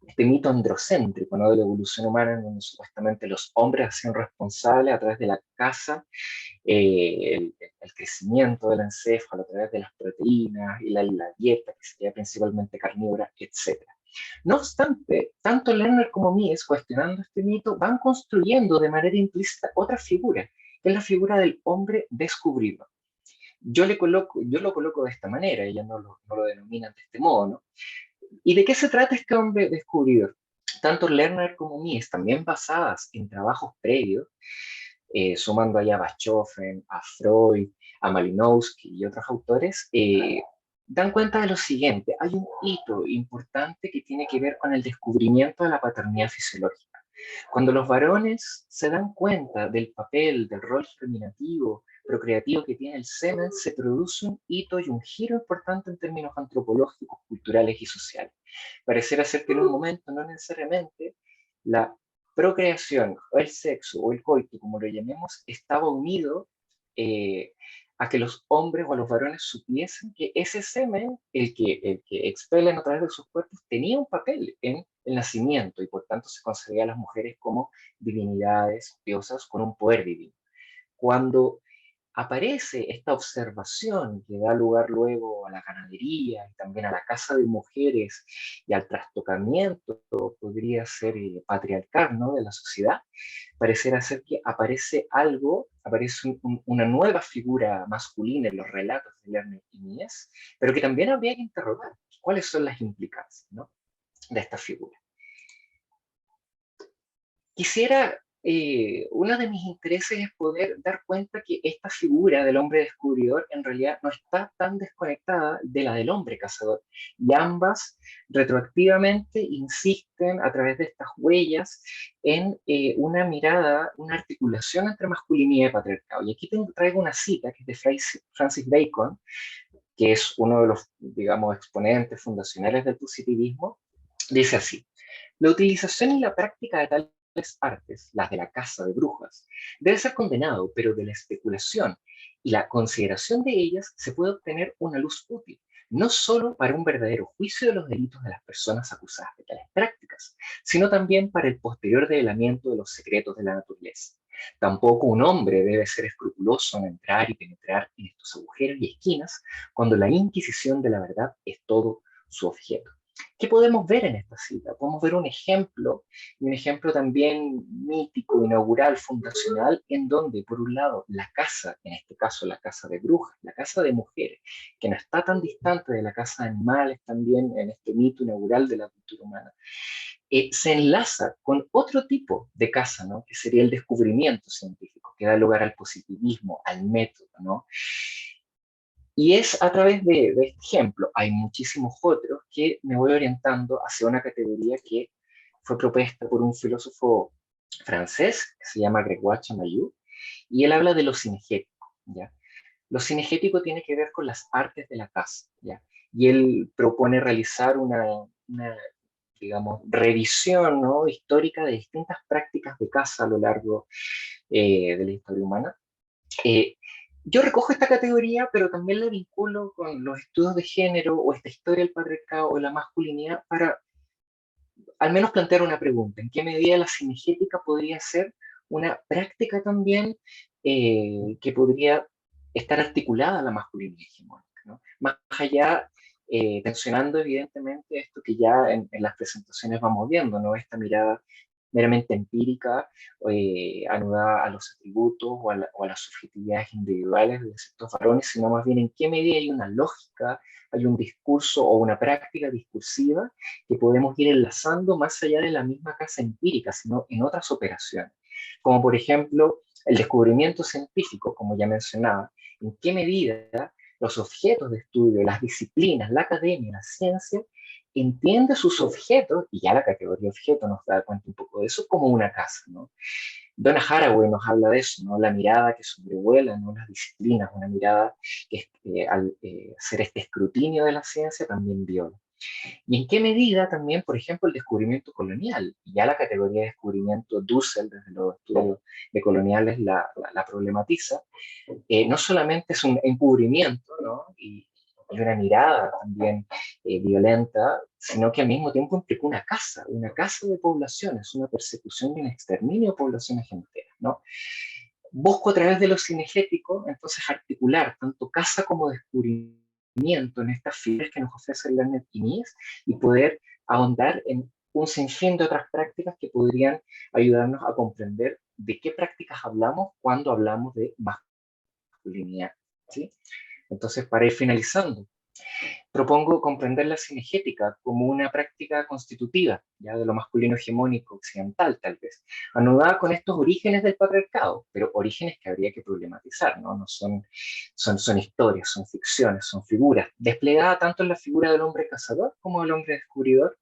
este mito androcéntrico, ¿no? De la evolución humana, en donde supuestamente los hombres hacían responsables a través de la caza el crecimiento del encéfalo, a través de las proteínas y la dieta, que sería principalmente carnívora, etc. No obstante, tanto Lerner como Mies, cuestionando este mito, van construyendo de manera implícita otra figura, que es la figura del hombre descubridor. Yo lo coloco de esta manera, ella no lo denominan de este modo, ¿no? ¿Y de qué se trata este hombre descubridor? Tanto Lerner como Mies, también basadas en trabajos previos, sumando allá a Bachofen, a Freud, a Malinowski y otros autores, dan cuenta de lo siguiente: hay un hito importante que tiene que ver con el descubrimiento de la paternidad fisiológica. Cuando los varones se dan cuenta del papel, del rol germinativo, procreativo que tiene el semen, se produce un hito y un giro importante en términos antropológicos, culturales y sociales. Pareciera ser que en un momento no necesariamente la procreación o el sexo o el coito, como lo llamemos, estaba unido a que los hombres o a los varones supiesen que ese semen, el que expelen a través de sus cuerpos, tenía un papel en el nacimiento y por tanto se concebía a las mujeres como divinidades, diosas con un poder divino. Cuando aparece esta observación que da lugar luego a la ganadería y también a la caza de mujeres y al trastocamiento, podría ser patriarcal, ¿no?, de la sociedad, parecerá ser que aparece algo, aparece una nueva figura masculina en los relatos de Lerner y Mies, pero que también habría que interrogar cuáles son las implicancias, ¿no?, de esta figura. Quisiera, uno de mis intereses es poder dar cuenta que esta figura del hombre descubridor en realidad no está tan desconectada de la del hombre cazador, y ambas retroactivamente insisten a través de estas huellas en una mirada, una articulación entre masculinidad y patriarcado. Y aquí traigo una cita que es de Francis Bacon, que es uno de los, digamos, exponentes fundacionales del positivismo. Dice así: la utilización y la práctica de tales artes, las de la caza de brujas, debe ser condenado, pero de la especulación y la consideración de ellas se puede obtener una luz útil, no solo para un verdadero juicio de los delitos de las personas acusadas de tales prácticas, sino también para el posterior develamiento de los secretos de la naturaleza. Tampoco un hombre debe ser escrupuloso en entrar y penetrar en estos agujeros y esquinas cuando la inquisición de la verdad es todo su objeto. ¿Qué podemos ver en esta cita? Podemos ver un ejemplo, y un ejemplo también mítico, inaugural, fundacional, en donde, por un lado, la caza, en este caso la caza de brujas, la caza de mujeres, que no está tan distante de la caza de animales también en este mito inaugural de la cultura humana, se enlaza con otro tipo de caza, ¿no?, que sería el descubrimiento científico, que da lugar al positivismo, al método, ¿no? Y es a través de este ejemplo, hay muchísimos otros, que me voy orientando hacia una categoría que fue propuesta por un filósofo francés que se llama Grégoire Chamayou, y él habla de lo cinegético, ¿ya? Lo cinegético tiene que ver con las artes de la caza, ¿ya? Y él propone realizar una, digamos, revisión, ¿no?, histórica de distintas prácticas de caza a lo largo de la historia humana. Yo recojo esta categoría, pero también la vinculo con los estudios de género o esta historia del patriarcado o la masculinidad para al menos plantear una pregunta: ¿en qué medida la cinegética podría ser una práctica también que podría estar articulada a la masculinidad hegemónica, ¿no? Más allá, tensionando evidentemente esto que ya en las presentaciones vamos viendo, ¿no?, esta mirada meramente empírica, anudada a los atributos o a las subjetividades individuales de ciertos varones, sino más bien en qué medida hay una lógica, hay un discurso o una práctica discursiva que podemos ir enlazando más allá de la misma caza empírica, sino en otras operaciones, como por ejemplo el descubrimiento científico, como ya mencionaba, en qué medida los objetos de estudio, las disciplinas, la academia, la ciencia, entiende sus objetos, y ya la categoría objeto nos da cuenta un poco de eso, como una casa, ¿no? Donna Haraway nos habla de eso, ¿no?, la mirada que sobrevuela, ¿no?, las disciplinas, una mirada que al hacer este escrutinio de la ciencia también viola. Y en qué medida también, por ejemplo, el descubrimiento colonial, ya la categoría de descubrimiento Dussel, desde los estudios de coloniales, la problematiza, no solamente es un encubrimiento, ¿no? Y una mirada también violenta, sino que al mismo tiempo implica una casa de poblaciones, una persecución y un exterminio de poblaciones enteras, ¿no? Busco a través de lo cinegético, entonces, articular tanto casa como descubrimiento en estas figuras que nos ofrece el Lerner y Mies, y poder ahondar en un sinfín de otras prácticas que podrían ayudarnos a comprender de qué prácticas hablamos cuando hablamos de masculinidad, ¿sí? Entonces, para ir finalizando, propongo comprender la cinegética como una práctica constitutiva, ya de lo masculino hegemónico occidental, tal vez, anudada con estos orígenes del patriarcado, pero orígenes que habría que problematizar, ¿no? No son historias, son ficciones, son figuras, desplegada tanto en la figura del hombre cazador como del hombre descubridor,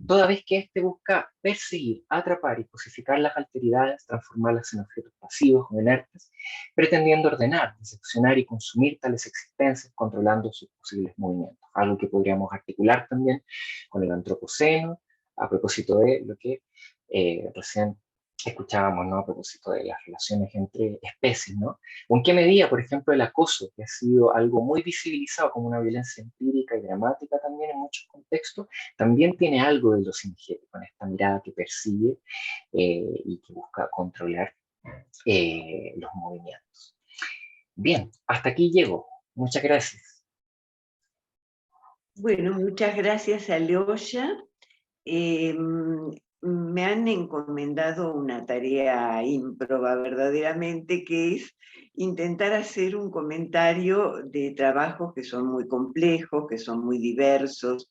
toda vez que éste busca perseguir, atrapar y cosificar las alteridades, transformarlas en objetos pasivos o inertes, pretendiendo ordenar, diseccionar y consumir tales existencias, controlando sus posibles movimientos. Algo que podríamos articular también con el antropoceno, a propósito de lo que recién escuchábamos, ¿no? A propósito de las relaciones entre especies, ¿no? ¿O en qué medida, por ejemplo, el acoso, que ha sido algo muy visibilizado como una violencia empírica y dramática también en muchos contextos, también tiene algo de lo cinegético, en esta mirada que persigue y que busca controlar los movimientos? Bien, hasta aquí llego. Muchas gracias. Bueno, muchas gracias, Alyosha. Me han encomendado una tarea ímproba verdaderamente, que es intentar hacer un comentario de trabajos que son muy complejos, que son muy diversos,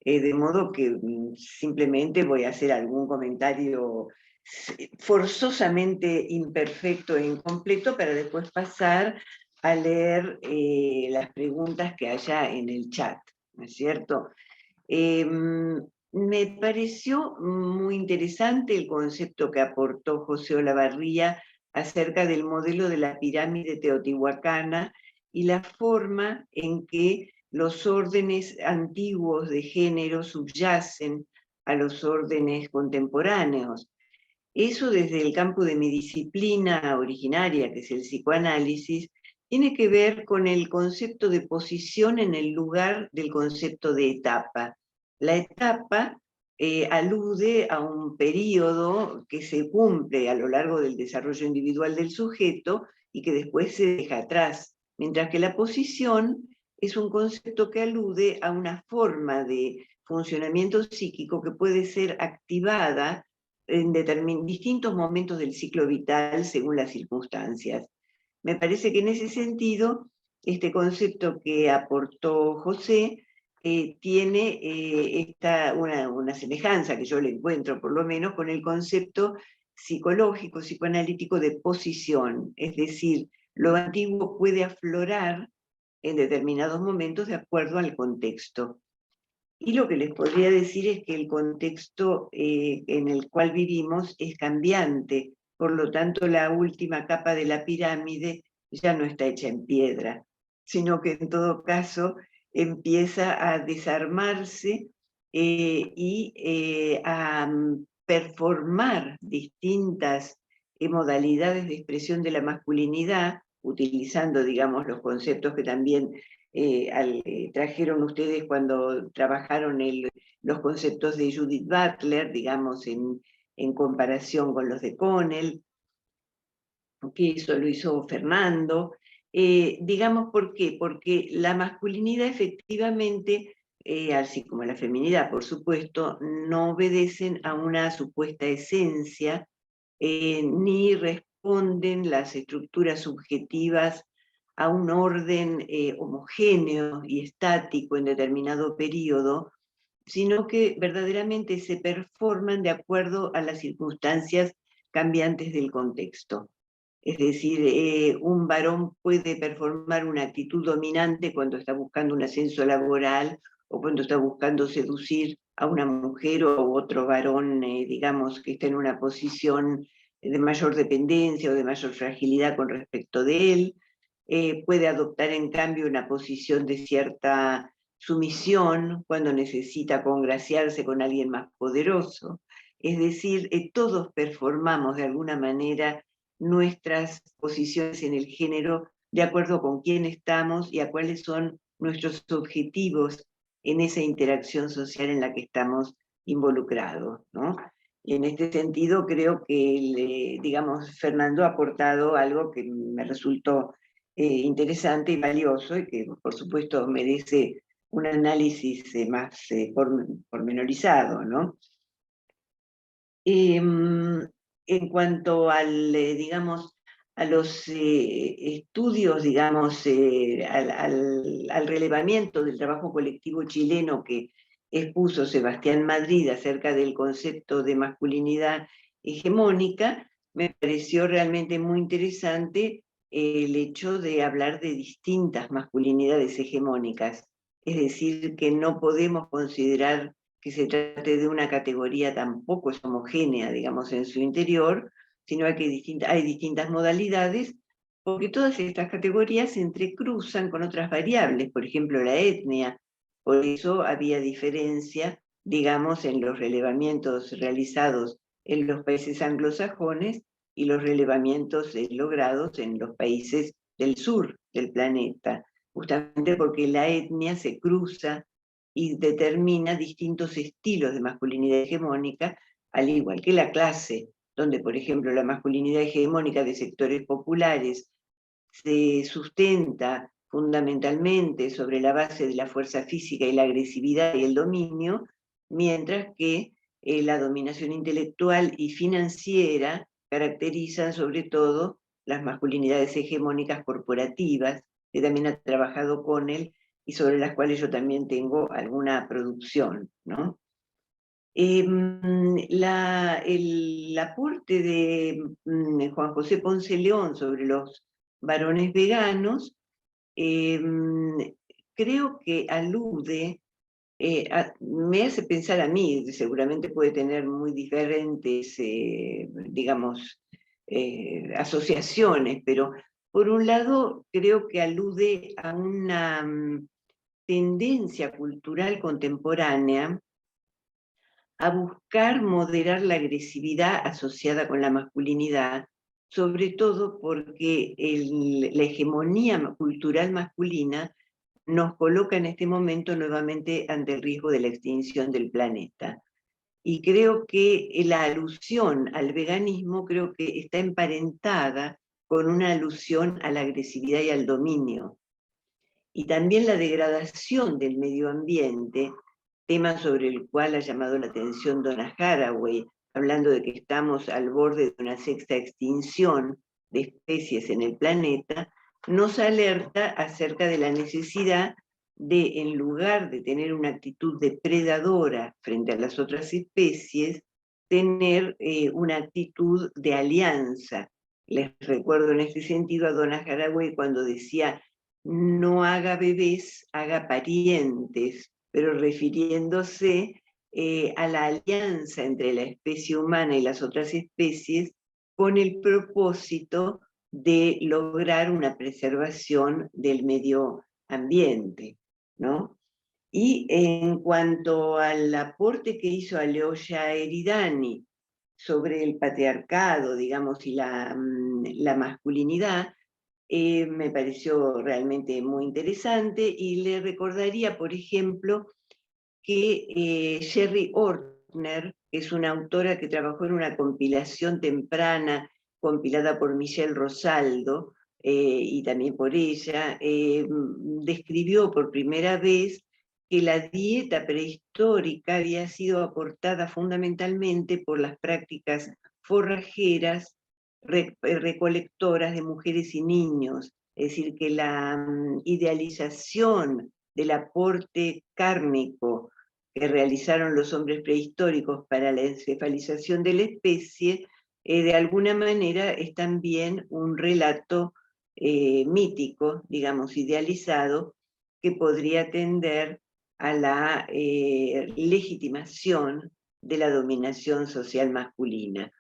de modo que simplemente voy a hacer algún comentario forzosamente imperfecto e incompleto para después pasar a leer las preguntas que haya en el chat, ¿no es cierto? Me pareció muy interesante el concepto que aportó José Olavarría acerca del modelo de la pirámide teotihuacana y la forma en que los órdenes antiguos de género subyacen a los órdenes contemporáneos. Eso, desde el campo de mi disciplina originaria, que es el psicoanálisis, tiene que ver con el concepto de posición en el lugar del concepto de etapa. La etapa alude a un periodo que se cumple a lo largo del desarrollo individual del sujeto y que después se deja atrás, mientras que la posición es un concepto que alude a una forma de funcionamiento psíquico que puede ser activada en distintos momentos del ciclo vital según las circunstancias. Me parece que en ese sentido, este concepto que aportó José tiene una semejanza, que yo le encuentro por lo menos, con el concepto psicológico, psicoanalítico de posición. Es decir, lo antiguo puede aflorar en determinados momentos de acuerdo al contexto. Y lo que les podría decir es que el contexto en el cual vivimos es cambiante, por lo tanto la última capa de la pirámide ya no está hecha en piedra, sino que en todo caso empieza a desarmarse y a performar distintas modalidades de expresión de la masculinidad, utilizando, digamos, los conceptos que también trajeron ustedes cuando trabajaron los conceptos de Judith Butler, digamos, en comparación con los de Connell, que eso lo hizo Fernando. Digamos, ¿por qué? Porque la masculinidad efectivamente, así como la feminidad, por supuesto, no obedecen a una supuesta esencia, ni responden las estructuras subjetivas a un orden homogéneo y estático en determinado periodo, sino que verdaderamente se performan de acuerdo a las circunstancias cambiantes del contexto. Es decir, un varón puede performar una actitud dominante cuando está buscando un ascenso laboral o cuando está buscando seducir a una mujer o otro varón, digamos, que está en una posición de mayor dependencia o de mayor fragilidad con respecto de él. Puede adoptar en cambio una posición de cierta sumisión cuando necesita congraciarse con alguien más poderoso. Es decir, todos performamos de alguna manera nuestras posiciones en el género de acuerdo con quién estamos y a cuáles son nuestros objetivos en esa interacción social en la que estamos involucrados, ¿no? Y en este sentido creo que, digamos, Fernando ha aportado algo que me resultó interesante y valioso y que por supuesto merece un análisis más pormenorizado, ¿no? En cuanto al, digamos, a los estudios, digamos, al relevamiento del trabajo colectivo chileno que expuso Sebastián Madrid acerca del concepto de masculinidad hegemónica, me pareció realmente muy interesante el hecho de hablar de distintas masculinidades hegemónicas, es decir, que no podemos considerar que se trate de una categoría tampoco es homogénea, digamos, en su interior, sino que hay distintas modalidades, porque todas estas categorías se entrecruzan con otras variables, por ejemplo, la etnia. Por eso había diferencia, digamos, en los relevamientos realizados en los países anglosajones y los relevamientos logrados en los países del sur del planeta, justamente porque la etnia se cruza y determina distintos estilos de masculinidad hegemónica, al igual que la clase, donde, por ejemplo, la masculinidad hegemónica de sectores populares se sustenta fundamentalmente sobre la base de la fuerza física y la agresividad y el dominio, mientras que la dominación intelectual y financiera caracterizan sobre todo las masculinidades hegemónicas corporativas, que también ha trabajado con él y sobre las cuales yo también tengo alguna producción, ¿no? El aporte de Juan José Ponce León sobre los varones veganos, creo que alude, me hace pensar a mí, seguramente puede tener muy diferentes, digamos, asociaciones, pero por un lado creo que alude a una tendencia cultural contemporánea a buscar moderar la agresividad asociada con la masculinidad, sobre todo porque la hegemonía cultural masculina nos coloca en este momento nuevamente ante el riesgo de la extinción del planeta. Y creo que la alusión al veganismo creo que está emparentada con una alusión a la agresividad y al dominio. Y también la degradación del medio ambiente, tema sobre el cual ha llamado la atención Donna Haraway, hablando de que estamos al borde de una sexta extinción de especies en el planeta, nos alerta acerca de la necesidad de, en lugar de tener una actitud depredadora frente a las otras especies, tener una actitud de alianza. Les recuerdo en este sentido a Donna Haraway cuando decía: no haga bebés, haga parientes, pero refiriéndose a la alianza entre la especie humana y las otras especies con el propósito de lograr una preservación del medio ambiente, ¿no? Y en cuanto al aporte que hizo Alyosha Eridani sobre el patriarcado, digamos, y la masculinidad, me pareció realmente muy interesante y le recordaría, por ejemplo, que Sherry Ortner, que es una autora que trabajó en una compilación temprana compilada por Michelle Rosaldo y también por ella, describió por primera vez que la dieta prehistórica había sido aportada fundamentalmente por las prácticas forrajeras recolectoras de mujeres y niños, es decir, que la idealización del aporte cárnico que realizaron los hombres prehistóricos para la encefalización de la especie, de alguna manera es también un relato mítico, digamos, idealizado, que podría tender a la legitimación de la dominación social masculina.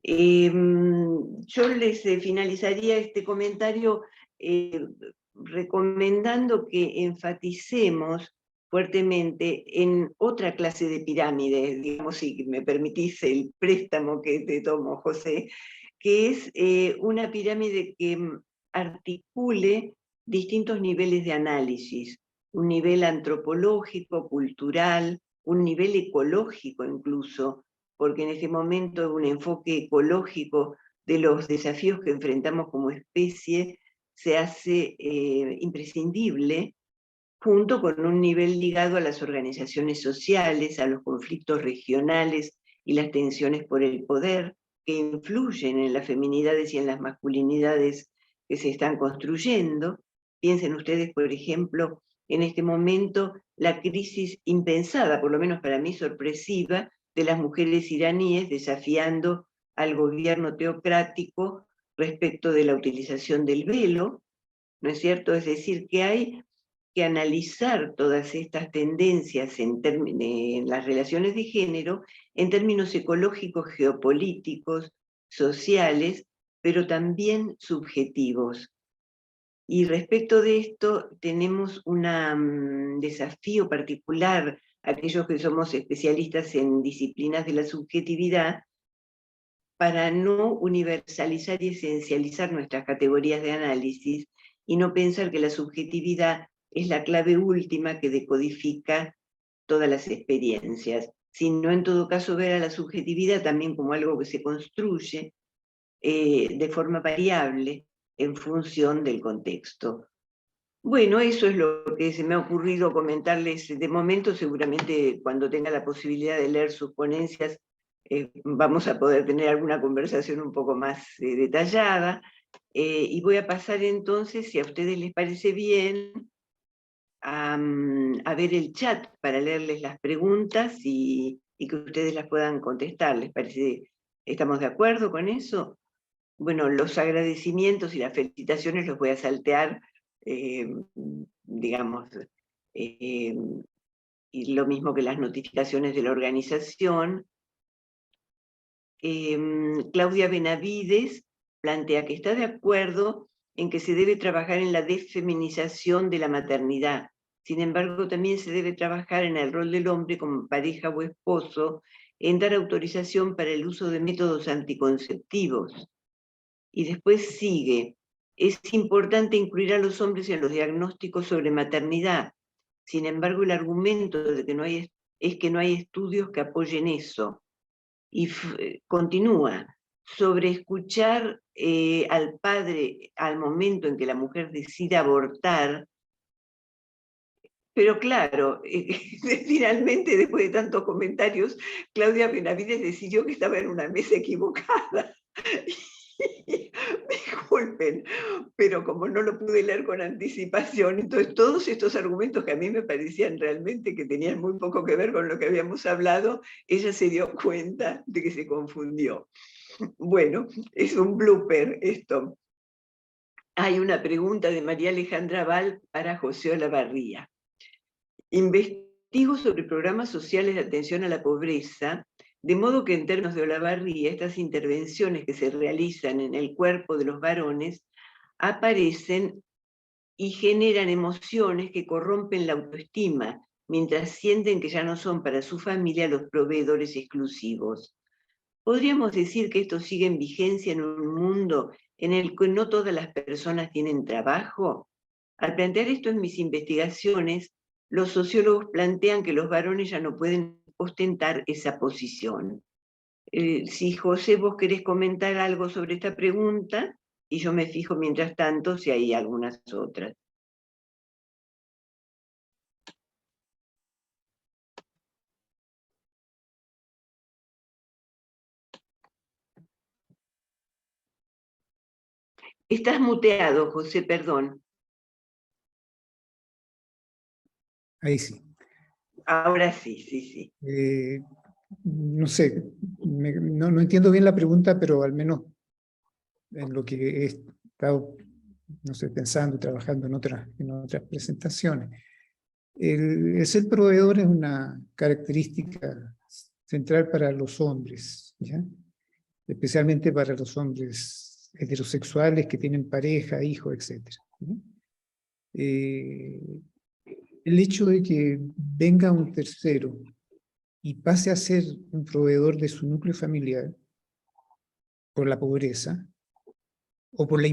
Yo les finalizaría este comentario recomendando que enfaticemos fuertemente en otra clase de pirámide, digamos, si me permitís el préstamo que te tomo, José, que es una pirámide que articule distintos niveles de análisis, un nivel antropológico, cultural, un nivel ecológico incluso, porque en este momento un enfoque ecológico de los desafíos que enfrentamos como especie se hace imprescindible, junto con un nivel ligado a las organizaciones sociales, a los conflictos regionales y las tensiones por el poder, que influyen en las feminidades y en las masculinidades que se están construyendo. Piensen ustedes, por ejemplo, en este momento la crisis impensada, por lo menos para mí sorpresiva, de las mujeres iraníes desafiando al gobierno teocrático respecto de la utilización del velo, ¿no es cierto? Es decir, que hay que analizar todas estas tendencias en las relaciones de género en términos ecológicos, geopolíticos, sociales, pero también subjetivos. Y respecto de esto tenemos un desafío particular, aquellos que somos especialistas en disciplinas de la subjetividad, para no universalizar y esencializar nuestras categorías de análisis y no pensar que la subjetividad es la clave última que decodifica todas las experiencias, sino en todo caso ver a la subjetividad también como algo que se construye de forma variable en función del contexto. Bueno, eso es lo que se me ha ocurrido comentarles de momento. Seguramente cuando tenga la posibilidad de leer sus ponencias vamos a poder tener alguna conversación un poco más detallada. Y voy a pasar entonces, si a ustedes les parece bien, a ver el chat para leerles las preguntas y que ustedes las puedan contestar. ¿Les parece? ¿Estamos de acuerdo con eso? Bueno, los agradecimientos y las felicitaciones los voy a saltear, digamos, y lo mismo que las notificaciones de la organización. Claudia Benavides plantea que está de acuerdo en que se debe trabajar en la desfeminización de la maternidad. Sin embargo, también se debe trabajar en el rol del hombre como pareja o esposo, en dar autorización para el uso de métodos anticonceptivos. Y después sigue, es importante incluir a los hombres en los diagnósticos sobre maternidad. Sin embargo, el argumento de que no hay, es que no hay estudios que apoyen eso. Y continúa, sobre escuchar al padre al momento en que la mujer decide abortar, pero claro, finalmente después de tantos comentarios, Claudia Benavides decidió que estaba en una mesa equivocada. Disculpen, pero como no lo pude leer con anticipación, entonces todos estos argumentos que a mí me parecían realmente que tenían muy poco que ver con lo que habíamos hablado, ella se dio cuenta de que se confundió. Bueno, es un blooper esto. Hay una pregunta de María Alejandra Val para José Olavarría. Investigo sobre programas sociales de atención a la pobreza, de modo que en términos de Olavarría, estas intervenciones que se realizan en el cuerpo de los varones aparecen y generan emociones que corrompen la autoestima, mientras sienten que ya no son para su familia los proveedores exclusivos. ¿Podríamos decir que esto sigue en vigencia en un mundo en el que no todas las personas tienen trabajo? Al plantear esto en mis investigaciones, los sociólogos plantean que los varones ya no pueden ostentar esa posición. Si José, vos querés comentar algo sobre esta pregunta, y yo me fijo mientras tanto si hay algunas otras. Estás muteado, José, perdón. Ahí sí. Ahora sí, sí. No sé, no entiendo bien la pregunta, pero al menos en lo que he estado, no sé, pensando y trabajando en otras presentaciones. El ser proveedor es una característica central para los hombres, ¿ya? Especialmente para los hombres heterosexuales que tienen pareja, hijos, etc. el hecho de que venga un tercero y pase a ser un proveedor de su núcleo familiar por la pobreza, o por la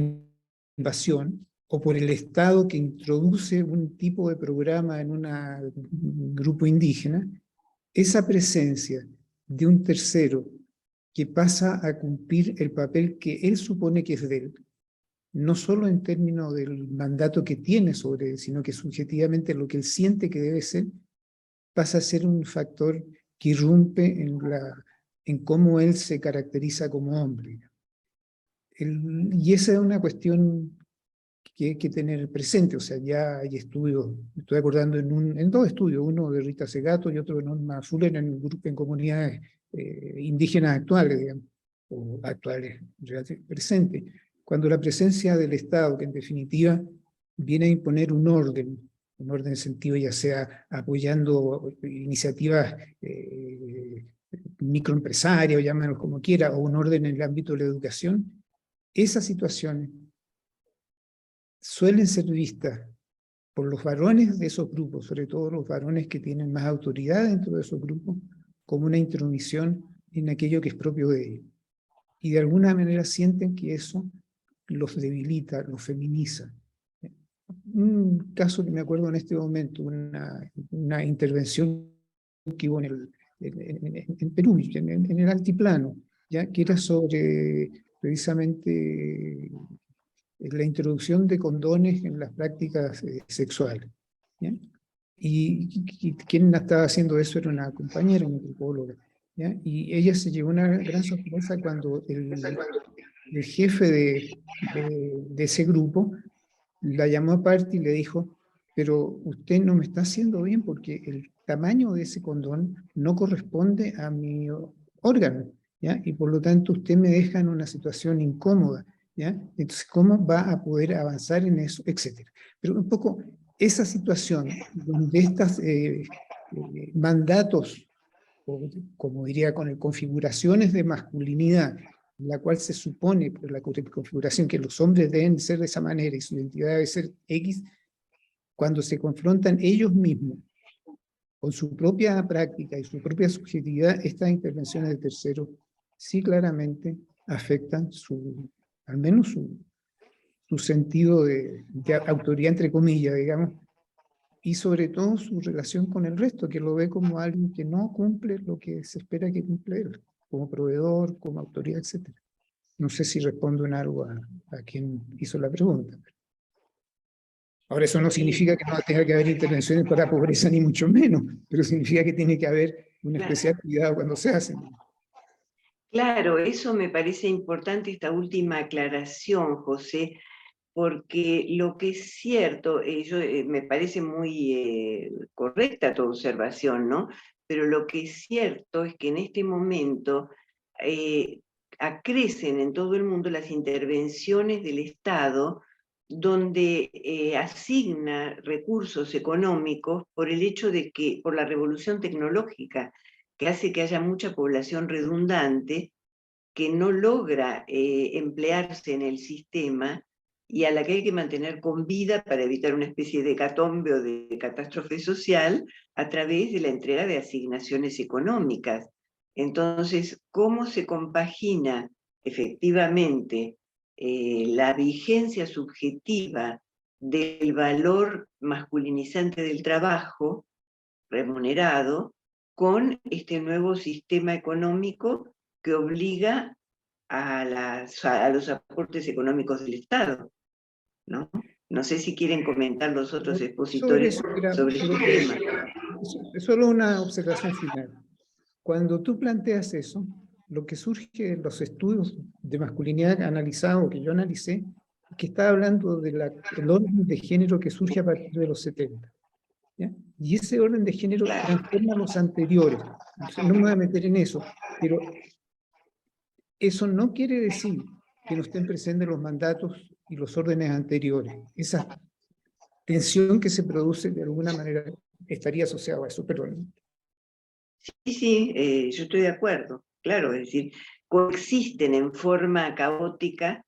invasión, o por el Estado que introduce un tipo de programa en un grupo indígena, esa presencia de un tercero que pasa a cumplir el papel que él supone que es de él, no solo en términos del mandato que tiene sobre él, sino que subjetivamente lo que él siente que debe ser, pasa a ser un factor que irrumpe en cómo él se caracteriza como hombre. Y esa es una cuestión que hay que tener presente. O sea, ya hay estudios, me estoy acordando en dos estudios, uno de Rita Segato y otro de Norma Fuller en comunidades indígenas actuales, digamos, o actuales, presentes, cuando la presencia del Estado, que en definitiva viene a imponer un orden en sentido ya sea apoyando iniciativas microempresarias, o llámenlo como quiera, o un orden en el ámbito de la educación, esas situaciones suelen ser vistas por los varones de esos grupos, sobre todo los varones que tienen más autoridad dentro de esos grupos, como una intromisión en aquello que es propio de ellos. Y de alguna manera sienten que eso los debilita, los feminiza. Un caso que me acuerdo en este momento, una intervención que hubo en Perú, en el altiplano, ¿ya? Que era sobre precisamente la introducción de condones en las prácticas sexuales. ¿Ya? Y quien estaba haciendo eso era una compañera, una antropóloga. ¿Ya? Y ella se llevó una gran sorpresa cuando el jefe de ese grupo la llamó aparte y le dijo, pero usted no me está haciendo bien porque el tamaño de ese condón no corresponde a mi órgano, ¿ya? Y por lo tanto usted me deja en una situación incómoda, ¿ya? Entonces, ¿cómo va a poder avanzar en eso? Etcétera. Pero un poco esa situación donde estos mandatos, o como diría, con configuraciones de masculinidad, la cual se supone por la configuración que los hombres deben ser de esa manera y su identidad debe ser X, cuando se confrontan ellos mismos con su propia práctica y su propia subjetividad, estas intervenciones de terceros sí claramente afectan al menos su sentido de autoridad, entre comillas, digamos, y sobre todo su relación con el resto, que lo ve como alguien que no cumple lo que se espera que cumpla él, como proveedor, como autoridad, etc. No sé si respondo en algo a quien hizo la pregunta. Ahora, eso no significa que no tenga que haber intervenciones para pobreza, ni mucho menos, pero significa que tiene que haber un especial cuidado cuando se hacen. Claro, eso me parece importante, esta última aclaración, José, porque lo que es cierto, me parece muy correcta tu observación, ¿no? Pero lo que es cierto es que en este momento acrecen en todo el mundo las intervenciones del Estado donde asigna recursos económicos por el hecho de que, por la revolución tecnológica, que hace que haya mucha población redundante que no logra emplearse en el sistema y a la que hay que mantener con vida para evitar una especie de hecatombe o de catástrofe social a través de la entrega de asignaciones económicas. Entonces, ¿cómo se compagina efectivamente la vigencia subjetiva del valor masculinizante del trabajo remunerado con este nuevo sistema económico que obliga a los aportes económicos del Estado, ¿no? No sé si quieren comentar los otros expositores sobre este tema. Es solo una observación final. Cuando tú planteas eso, lo que surge en los estudios de masculinidad analizados, que yo analicé, es que está hablando del orden de género que surge a partir de los 70. ¿Ya? Y ese orden de género transforma los anteriores. Entonces, no me voy a meter en eso, pero eso no quiere decir que no estén presentes los mandatos y los órdenes anteriores. Esa tensión que se produce de alguna manera estaría asociada a eso, perdón. Sí, yo estoy de acuerdo, claro, es decir, coexisten en forma caótica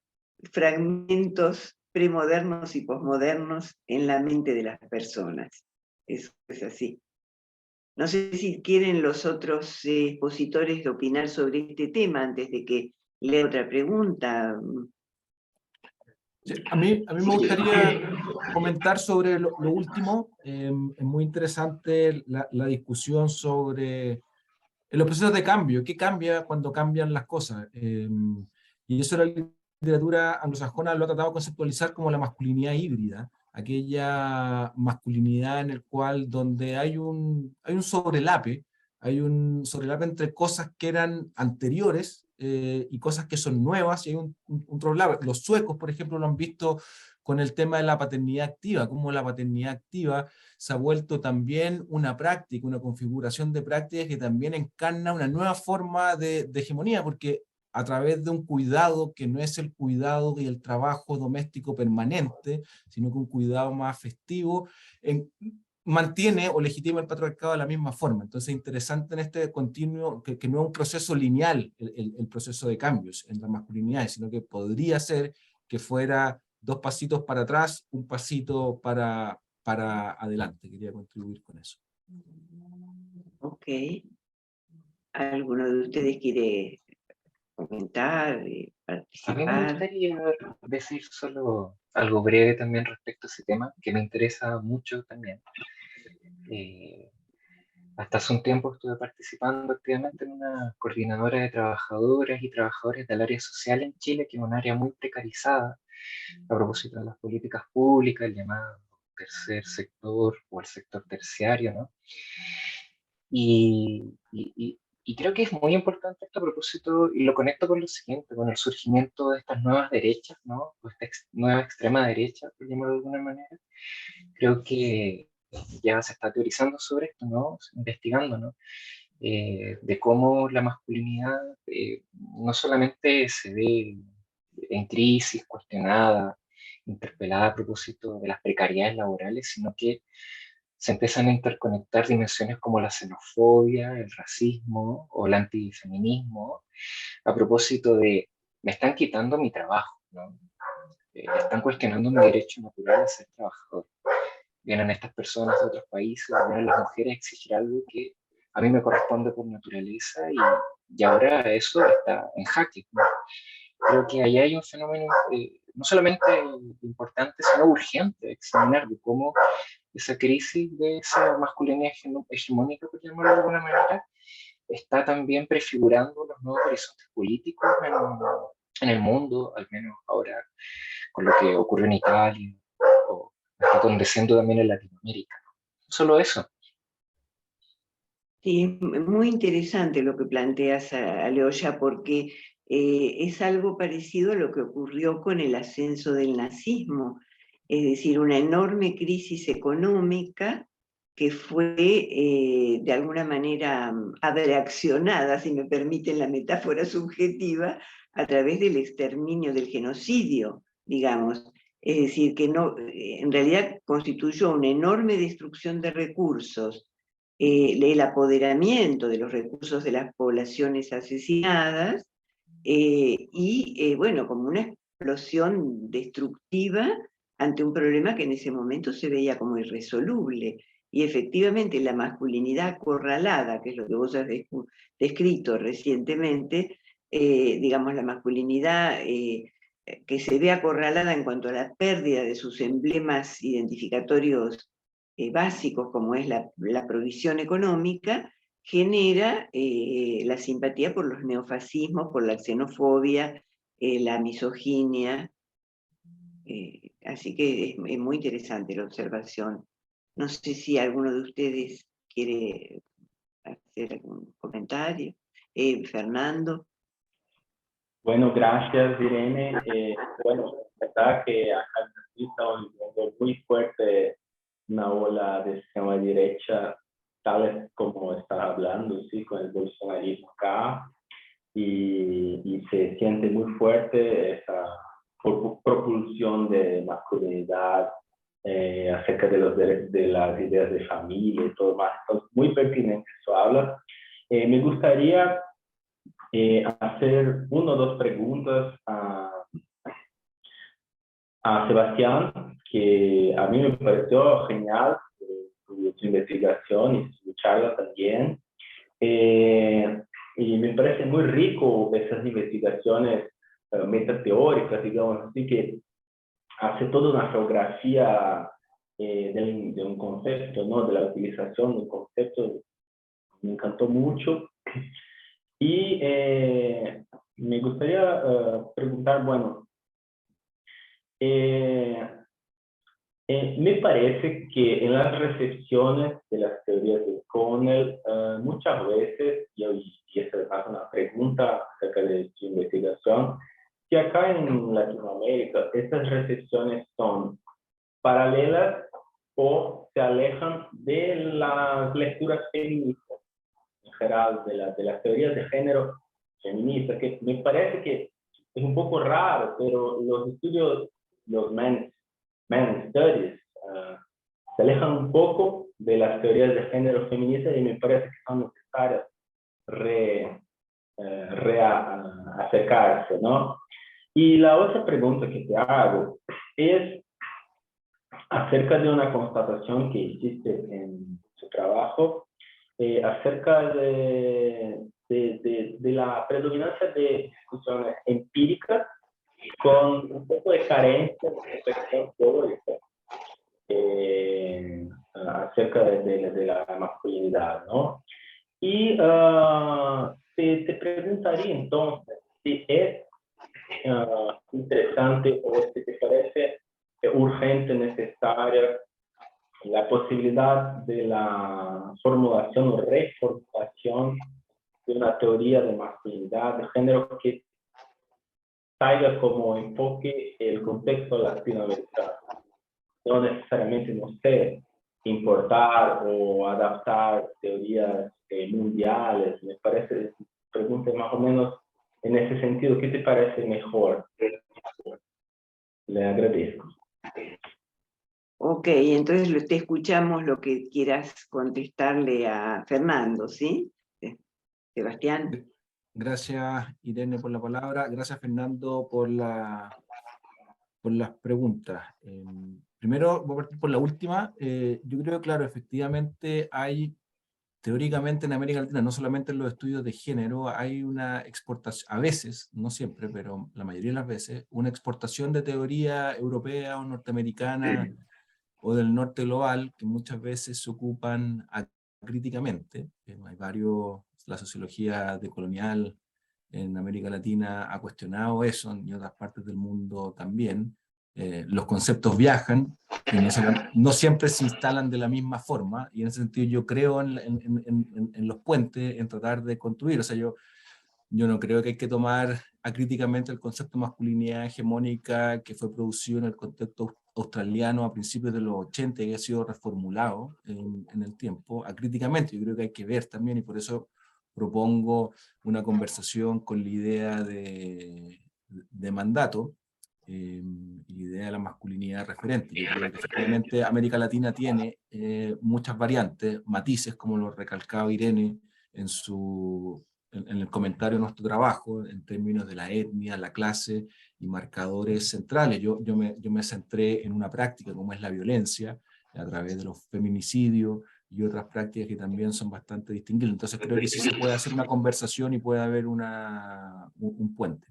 fragmentos premodernos y posmodernos en la mente de las personas. Eso es así. No sé si quieren los otros expositores opinar sobre este tema antes de que lea otra pregunta. Sí, a mí me gustaría comentar sobre lo último. Es muy interesante la discusión sobre los procesos de cambio. ¿Qué cambia cuando cambian las cosas? Y eso la literatura anglosajona lo ha tratado de conceptualizar como la masculinidad híbrida, aquella masculinidad en el cual donde hay un sobrelape, entre cosas que eran anteriores y cosas que son nuevas, y hay un traslado. Los suecos, por ejemplo, lo han visto con el tema de la paternidad activa, como la paternidad activa se ha vuelto también una práctica, una configuración de prácticas que también encarna una nueva forma de hegemonía, porque a través de un cuidado que no es el cuidado y el trabajo doméstico permanente, sino que un cuidado más afectivo, mantiene o legitima el patriarcado de la misma forma. Entonces es interesante en este continuo, que no es un proceso lineal el proceso de cambios en las masculinidades, sino que podría ser que fuera 2 pasitos para atrás, 1 pasito para adelante. Quería contribuir con eso. Ok. ¿Alguno de ustedes quiere comentar, A mí me participar? gustaría decir solo algo breve también respecto a ese tema, que me interesa mucho también. Hasta hace un tiempo estuve participando activamente en una coordinadora de trabajadoras y trabajadores del área social en Chile, que es un área muy precarizada a propósito de las políticas públicas, el llamado tercer sector o el sector terciario, ¿no? Y creo que es muy importante esto a propósito, y lo conecto con lo siguiente, con el surgimiento de estas nuevas derechas, ¿no? O esta nueva extrema derecha, por llamarlo de alguna manera. Creo que ya se está teorizando sobre esto, ¿no? Investigando, ¿no? De cómo la masculinidad no solamente se ve en crisis, cuestionada, interpelada a propósito de las precariedades laborales, sino que se empiezan a interconectar dimensiones como la xenofobia, el racismo o el antifeminismo, a propósito de, me están quitando mi trabajo, ¿no? Están cuestionando mi derecho natural a ser trabajador. Vienen estas personas de otros países, vienen las mujeres a exigir algo que a mí me corresponde por naturaleza y ahora eso está en jaque, ¿no? Creo que ahí hay un fenómeno no solamente importante, sino urgente de examinar de cómo esa crisis de esa masculinidad hegemónica, por llamarlo de alguna manera, está también prefigurando los nuevos horizontes políticos en el mundo, al menos ahora con lo que ocurrió en Italia, o está aconteciendo también en Latinoamérica. Solo eso. Sí, es muy interesante lo que planteas, Aleoya, porque es algo parecido a lo que ocurrió con el ascenso del nazismo, es decir, una enorme crisis económica que fue de alguna manera abreaccionada, si me permiten la metáfora subjetiva, a través del exterminio, del genocidio, digamos. Es decir, que no, en realidad constituyó una enorme destrucción de recursos, el apoderamiento de los recursos de las poblaciones asesinadas y, bueno, como una explosión destructiva ante un problema que en ese momento se veía como irresoluble. Y efectivamente la masculinidad acorralada, que es lo que vos has descrito recientemente, digamos la masculinidad que se ve acorralada en cuanto a la pérdida de sus emblemas identificatorios básicos, como es la provisión económica, genera la simpatía por los neofascismos, por la xenofobia, la misoginia. Así que es muy interesante la observación. No sé si alguno de ustedes quiere hacer algún comentario. Fernando. Bueno, gracias Irene. Bueno, la verdad que acá estamos viviendo muy fuerte una ola de extrema derecha, tal como estás hablando, sí, con el bolsonarismo acá, y se siente muy fuerte esa propulsión de masculinidad, acerca de las ideas de familia y todo más. Entonces, muy pertinente eso habla. Me gustaría hacer 1 o 2 preguntas a Sebastián, que a mí me pareció genial su investigación y su charla también. Y me parece muy rico esas investigaciones metateóricas, digamos así, que hace toda una geografía de un concepto, ¿no? De la utilización de un concepto. Me encantó mucho. Y me gustaría preguntar, bueno, me parece que en las recepciones de las teorías de Connell, muchas veces, y esta es una pregunta acerca de su investigación, que acá en Latinoamérica estas recepciones son paralelas o se alejan de las lecturas feministas, en general, de las teorías de género feministas, que me parece que es un poco raro, pero los estudios, los men's studies, se alejan un poco de las teorías de género feministas y me parece que son necesarias acercarse, ¿no? Y la otra pregunta que te hago es acerca de una constatación que hiciste en su trabajo, acerca de la predominancia de discusiones empíricas con un poco de carencia de reflexión teórica acerca de la masculinidad, ¿no? Y te preguntaría entonces si es interesante o si te parece urgente, necesaria la posibilidad de la formulación o reformulación de una teoría de masculinidad, de género que traiga como enfoque el contexto latinoamericano. No necesariamente, no sé, importar o adaptar teorías mundiales. Me parece, pregunta más o menos en ese sentido, ¿qué te parece mejor? Le agradezco. Ok, entonces te escuchamos lo que quieras contestarle a Fernando, ¿sí? Sebastián. Gracias, Irene, por la palabra. Gracias, Fernando, por las preguntas. Primero, voy a partir por la última. Yo creo que, claro, efectivamente hay, teóricamente en América Latina, no solamente en los estudios de género, hay una exportación, a veces, no siempre, pero la mayoría de las veces, una exportación de teoría europea o norteamericana o del norte global, que muchas veces se ocupan críticamente. Hay varios, la sociología decolonial en América Latina ha cuestionado eso, en otras partes del mundo también. Los conceptos viajan y no siempre se instalan de la misma forma, y en ese sentido yo creo en los puentes, en tratar de construir. O sea, yo no creo que hay que tomar acríticamente el concepto de masculinidad hegemónica que fue producido en el contexto australiano a principios de los 80 y que ha sido reformulado en el tiempo, acríticamente. Yo creo que hay que ver también, y por eso propongo una conversación con la idea de mandato, la idea de la masculinidad referente. Yo creo que efectivamente América Latina tiene muchas variantes, matices, como lo recalcaba Irene en el comentario de nuestro trabajo, en términos de la etnia, la clase y marcadores centrales. Yo me centré en una práctica como es la violencia, a través de los feminicidios y otras prácticas que también son bastante distinguibles. Entonces creo que sí se puede hacer una conversación y puede haber un puente.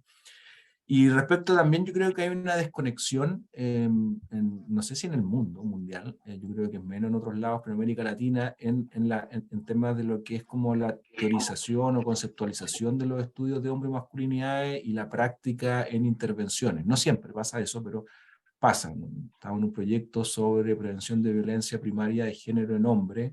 Y respecto también, yo creo que hay una desconexión, no sé si en el mundo mundial, yo creo que es menos en otros lados, pero en América Latina, en temas de lo que es como la teorización o conceptualización de los estudios de hombre y masculinidades y la práctica en intervenciones. No siempre pasa eso, pero pasa. Estamos en un proyecto sobre prevención de violencia primaria de género en hombres,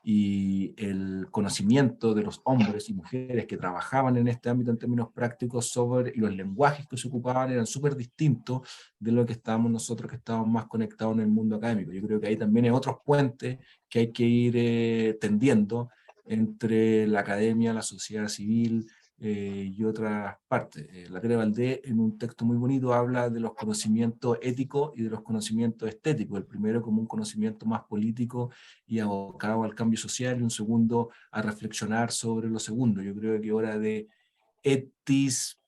y el conocimiento de los hombres y mujeres que trabajaban en este ámbito en términos prácticos y los lenguajes que se ocupaban eran súper distintos de lo que estábamos nosotros, que estábamos más conectados en el mundo académico. Yo creo que ahí también hay otros puentes que hay que ir tendiendo entre la academia, la sociedad civil, y otras partes. La Tere Valdés, en un texto muy bonito, habla de los conocimientos éticos y de los conocimientos estéticos. El primero como un conocimiento más político y abocado al cambio social, y un segundo a reflexionar sobre lo segundo. Yo creo que hora de etis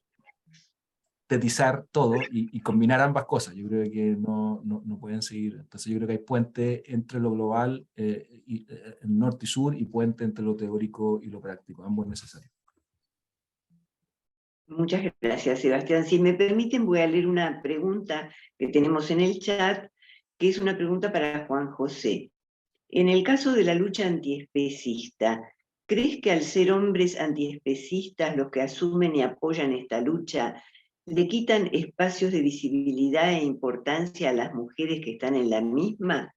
sintetizar todo y combinar ambas cosas. Yo creo que no pueden seguir. Entonces yo creo que hay puente entre lo global, el norte y sur, y puente entre lo teórico y lo práctico. Ambos necesarios. Muchas gracias, Sebastián. Si me permiten, voy a leer una pregunta que tenemos en el chat, que es una pregunta para Juan José. En el caso de la lucha antiespecista, ¿crees que al ser hombres antiespecistas los que asumen y apoyan esta lucha le quitan espacios de visibilidad e importancia a las mujeres que están en la misma?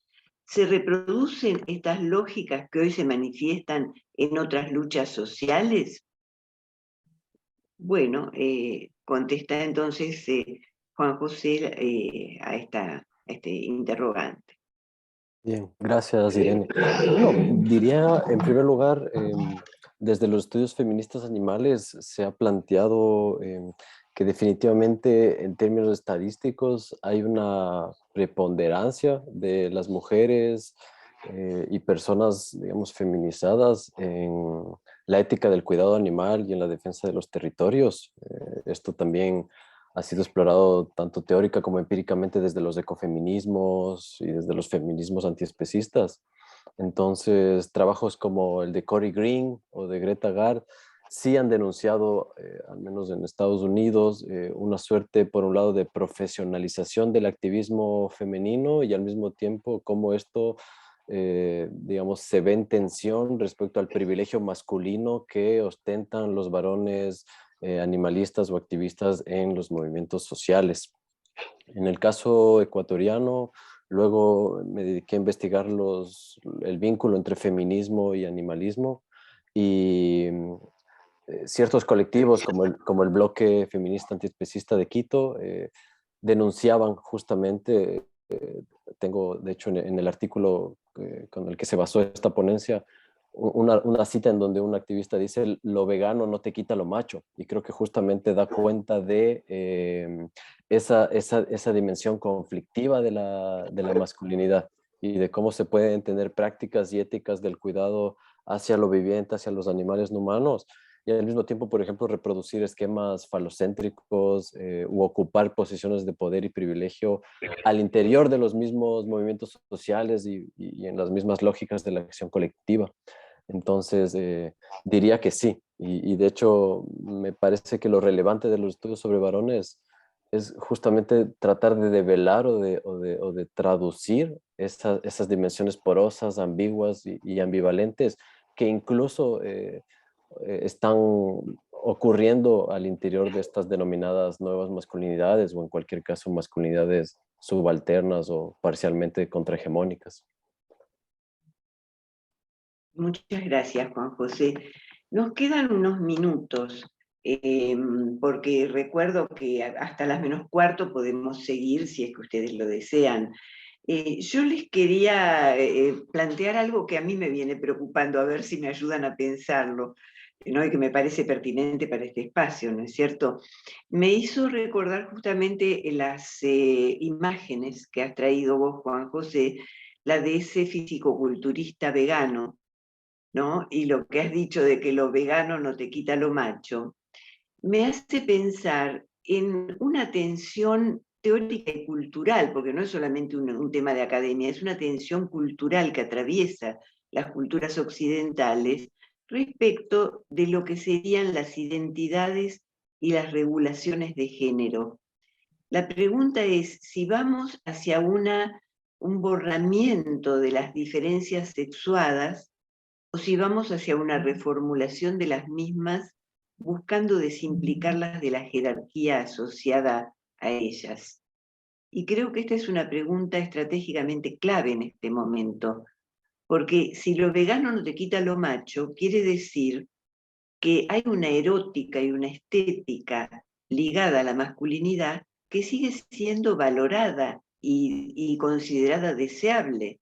¿Se reproducen estas lógicas que hoy se manifiestan en otras luchas sociales? Bueno, contesta entonces Juan José a este interrogante. Bien, gracias, Irene. Bueno, diría en primer lugar, desde los estudios feministas animales se ha planteado que definitivamente en términos estadísticos hay una preponderancia de las mujeres y personas, digamos, feminizadas en la ética del cuidado animal y en la defensa de los territorios. Esto también ha sido explorado tanto teórica como empíricamente desde los ecofeminismos y desde los feminismos antiespecistas. Entonces, trabajos como el de Cory Green o de Greta Gard sí han denunciado, al menos en Estados Unidos, una suerte, por un lado, de profesionalización del activismo femenino y al mismo tiempo cómo esto, digamos, se ve en tensión respecto al privilegio masculino que ostentan los varones animalistas o activistas en los movimientos sociales. En el caso ecuatoriano, luego me dediqué a investigar el vínculo entre feminismo y animalismo, y ciertos colectivos como el Bloque Feminista Antiespecista de Quito denunciaban justamente, tengo de hecho en el artículo con el que se basó esta ponencia, una cita en donde un activista dice: lo vegano no te quita lo macho, y creo que justamente da cuenta de esa dimensión conflictiva de la masculinidad y de cómo se pueden tener prácticas y éticas del cuidado hacia lo viviente, hacia los animales no humanos, y al mismo tiempo, por ejemplo, reproducir esquemas falocéntricos u ocupar posiciones de poder y privilegio al interior de los mismos movimientos sociales y en las mismas lógicas de la acción colectiva. Entonces, diría que sí, y de hecho me parece que lo relevante de los estudios sobre varones es justamente tratar de develar o de traducir esas dimensiones porosas, ambiguas y ambivalentes que incluso están ocurriendo al interior de estas denominadas nuevas masculinidades, o en cualquier caso masculinidades subalternas o parcialmente contrahegemónicas. Muchas gracias, Juan José. Nos quedan unos minutos, porque recuerdo que hasta las -4 podemos seguir si es que ustedes lo desean. Yo les quería plantear algo que a mí me viene preocupando, a ver si me ayudan a pensarlo, ¿no? Y que me parece pertinente para este espacio, ¿no es cierto? Me hizo recordar justamente las imágenes que has traído vos, Juan José, la de ese fisicoculturista vegano, ¿no? Y lo que has dicho de que lo vegano no te quita lo macho, me hace pensar en una tensión teórica y cultural, porque no es solamente un tema de academia, es una tensión cultural que atraviesa las culturas occidentales respecto de lo que serían las identidades y las regulaciones de género. La pregunta es si vamos hacia un borramiento de las diferencias sexuadas o si vamos hacia una reformulación de las mismas, buscando desimplicarlas de la jerarquía asociada a ellas. Y creo que esta es una pregunta estratégicamente clave en este momento, porque si lo vegano no te quita lo macho, quiere decir que hay una erótica y una estética ligada a la masculinidad que sigue siendo valorada y considerada deseable.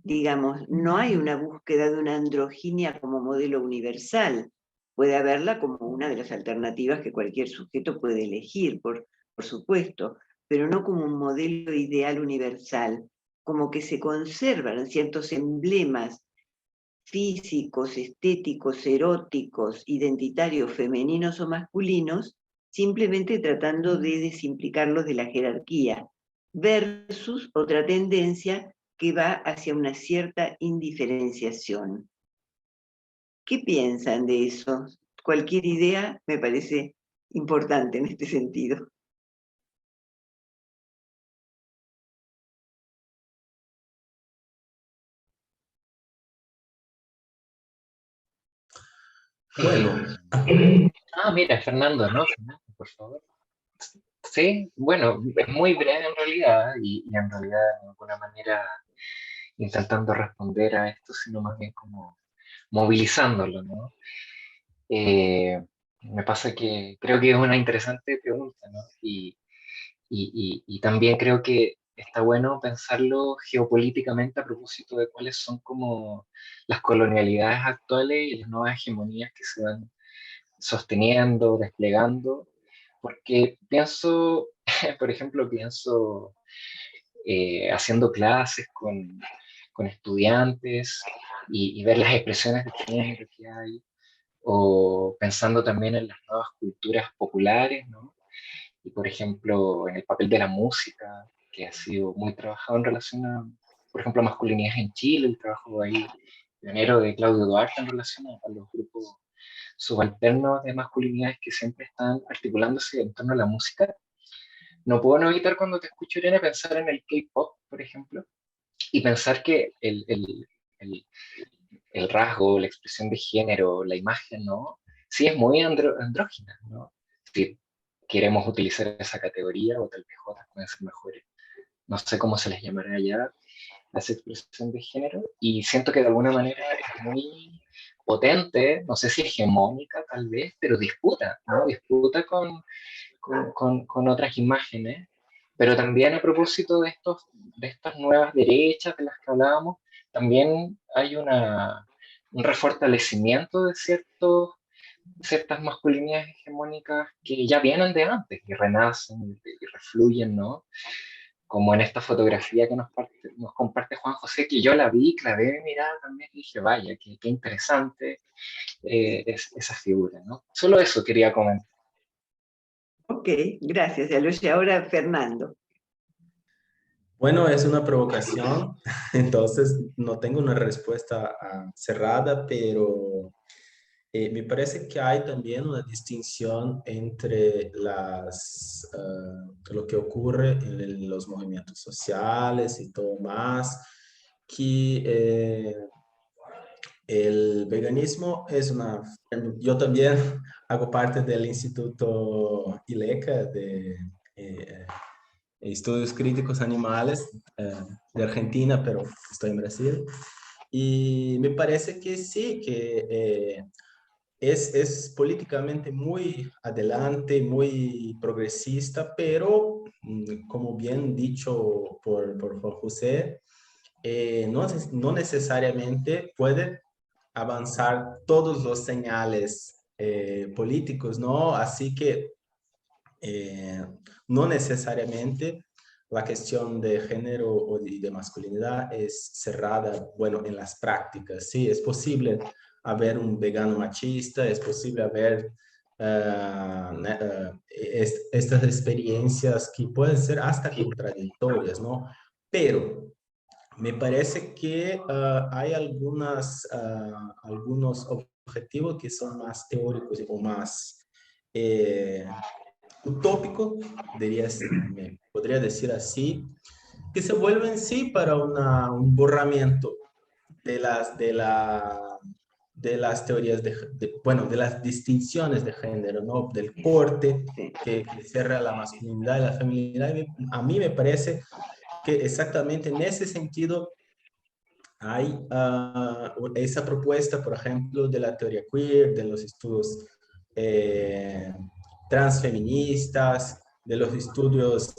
Digamos, no hay una búsqueda de una androginia como modelo universal. Puede haberla como una de las alternativas que cualquier sujeto puede elegir, por supuesto, pero no como un modelo ideal universal, como que se conservan ciertos emblemas físicos, estéticos, eróticos, identitarios, femeninos o masculinos, simplemente tratando de desimplicarlos de la jerarquía, versus otra tendencia que va hacia una cierta indiferenciación. ¿Qué piensan de eso? Cualquier idea me parece importante en este sentido. Bueno, Mira, Fernando, ¿no? Fernando, por favor. Sí, bueno, es muy breve en realidad y en realidad de ninguna manera intentando responder a esto, sino más bien como movilizándolo, ¿no? Me pasa que creo que es una interesante pregunta, ¿no? Y también creo que está bueno pensarlo geopolíticamente a propósito de cuáles son como las colonialidades actuales y las nuevas hegemonías que se van sosteniendo, desplegando, porque pienso, por ejemplo, pienso haciendo clases con estudiantes y ver las expresiones de género que hay, o pensando también en las nuevas culturas populares, ¿no? Y por ejemplo, en el papel de la música, que ha sido muy trabajado en relación a, por ejemplo, a masculinidades en Chile, el trabajo ahí pionero de Claudio Duarte en relación a los grupos subalternos de masculinidades que siempre están articulándose en torno a la música. No puedo no evitar cuando te escucho, Irene, pensar en el K-pop, por ejemplo, y pensar que el rasgo, la expresión de género, la imagen, ¿no? Sí es muy andrógina, ¿no? Si queremos utilizar esa categoría, o tal vez otras pueden ser mejores. No sé cómo se les llamará allá a esa expresión de género, y siento que de alguna manera es muy potente, no sé si hegemónica tal vez, pero disputa, ¿no? Disputa con otras imágenes, pero también a propósito de estas nuevas derechas de las que hablábamos, también hay un refortalecimiento de ciertas masculinidades hegemónicas que ya vienen de antes y renacen y refluyen, ¿no? Como en esta fotografía que nos comparte Juan José, que yo la vi, clavé mi mirada también y dije, vaya, qué interesante es esa figura, ¿no? Solo eso quería comentar. Ok, gracias, Aloysia. Ahora Fernando. bueno, es una provocación, entonces no tengo una respuesta cerrada, pero me parece que hay también una distinción entre lo que ocurre en los movimientos sociales y todo más, que el veganismo es una... Yo también hago parte del Instituto ILECA eh, Estudios Críticos Animales de Argentina, pero estoy en Brasil. Y me parece que sí, que es políticamente muy adelante, muy progresista, pero como bien dicho por Juan José, no necesariamente puede avanzar todos los señales políticos, ¿no? Así que no necesariamente la cuestión de género o de masculinidad es cerrada, bueno, en las prácticas, sí, es posible haber un vegano machista, es posible haber estas experiencias que pueden ser hasta contradictorias, ¿no? Pero me parece que hay algunos objetivos que son más teóricos o más utópicos, me podría decir así, que se vuelven sí para un borramiento de de las teorías bueno, de las distinciones de género, ¿no? Del corte que cierra la masculinidad y la feminidad. A mí me parece que exactamente en ese sentido hay esa propuesta, por ejemplo, de la teoría queer, de los estudios transfeministas, de los estudios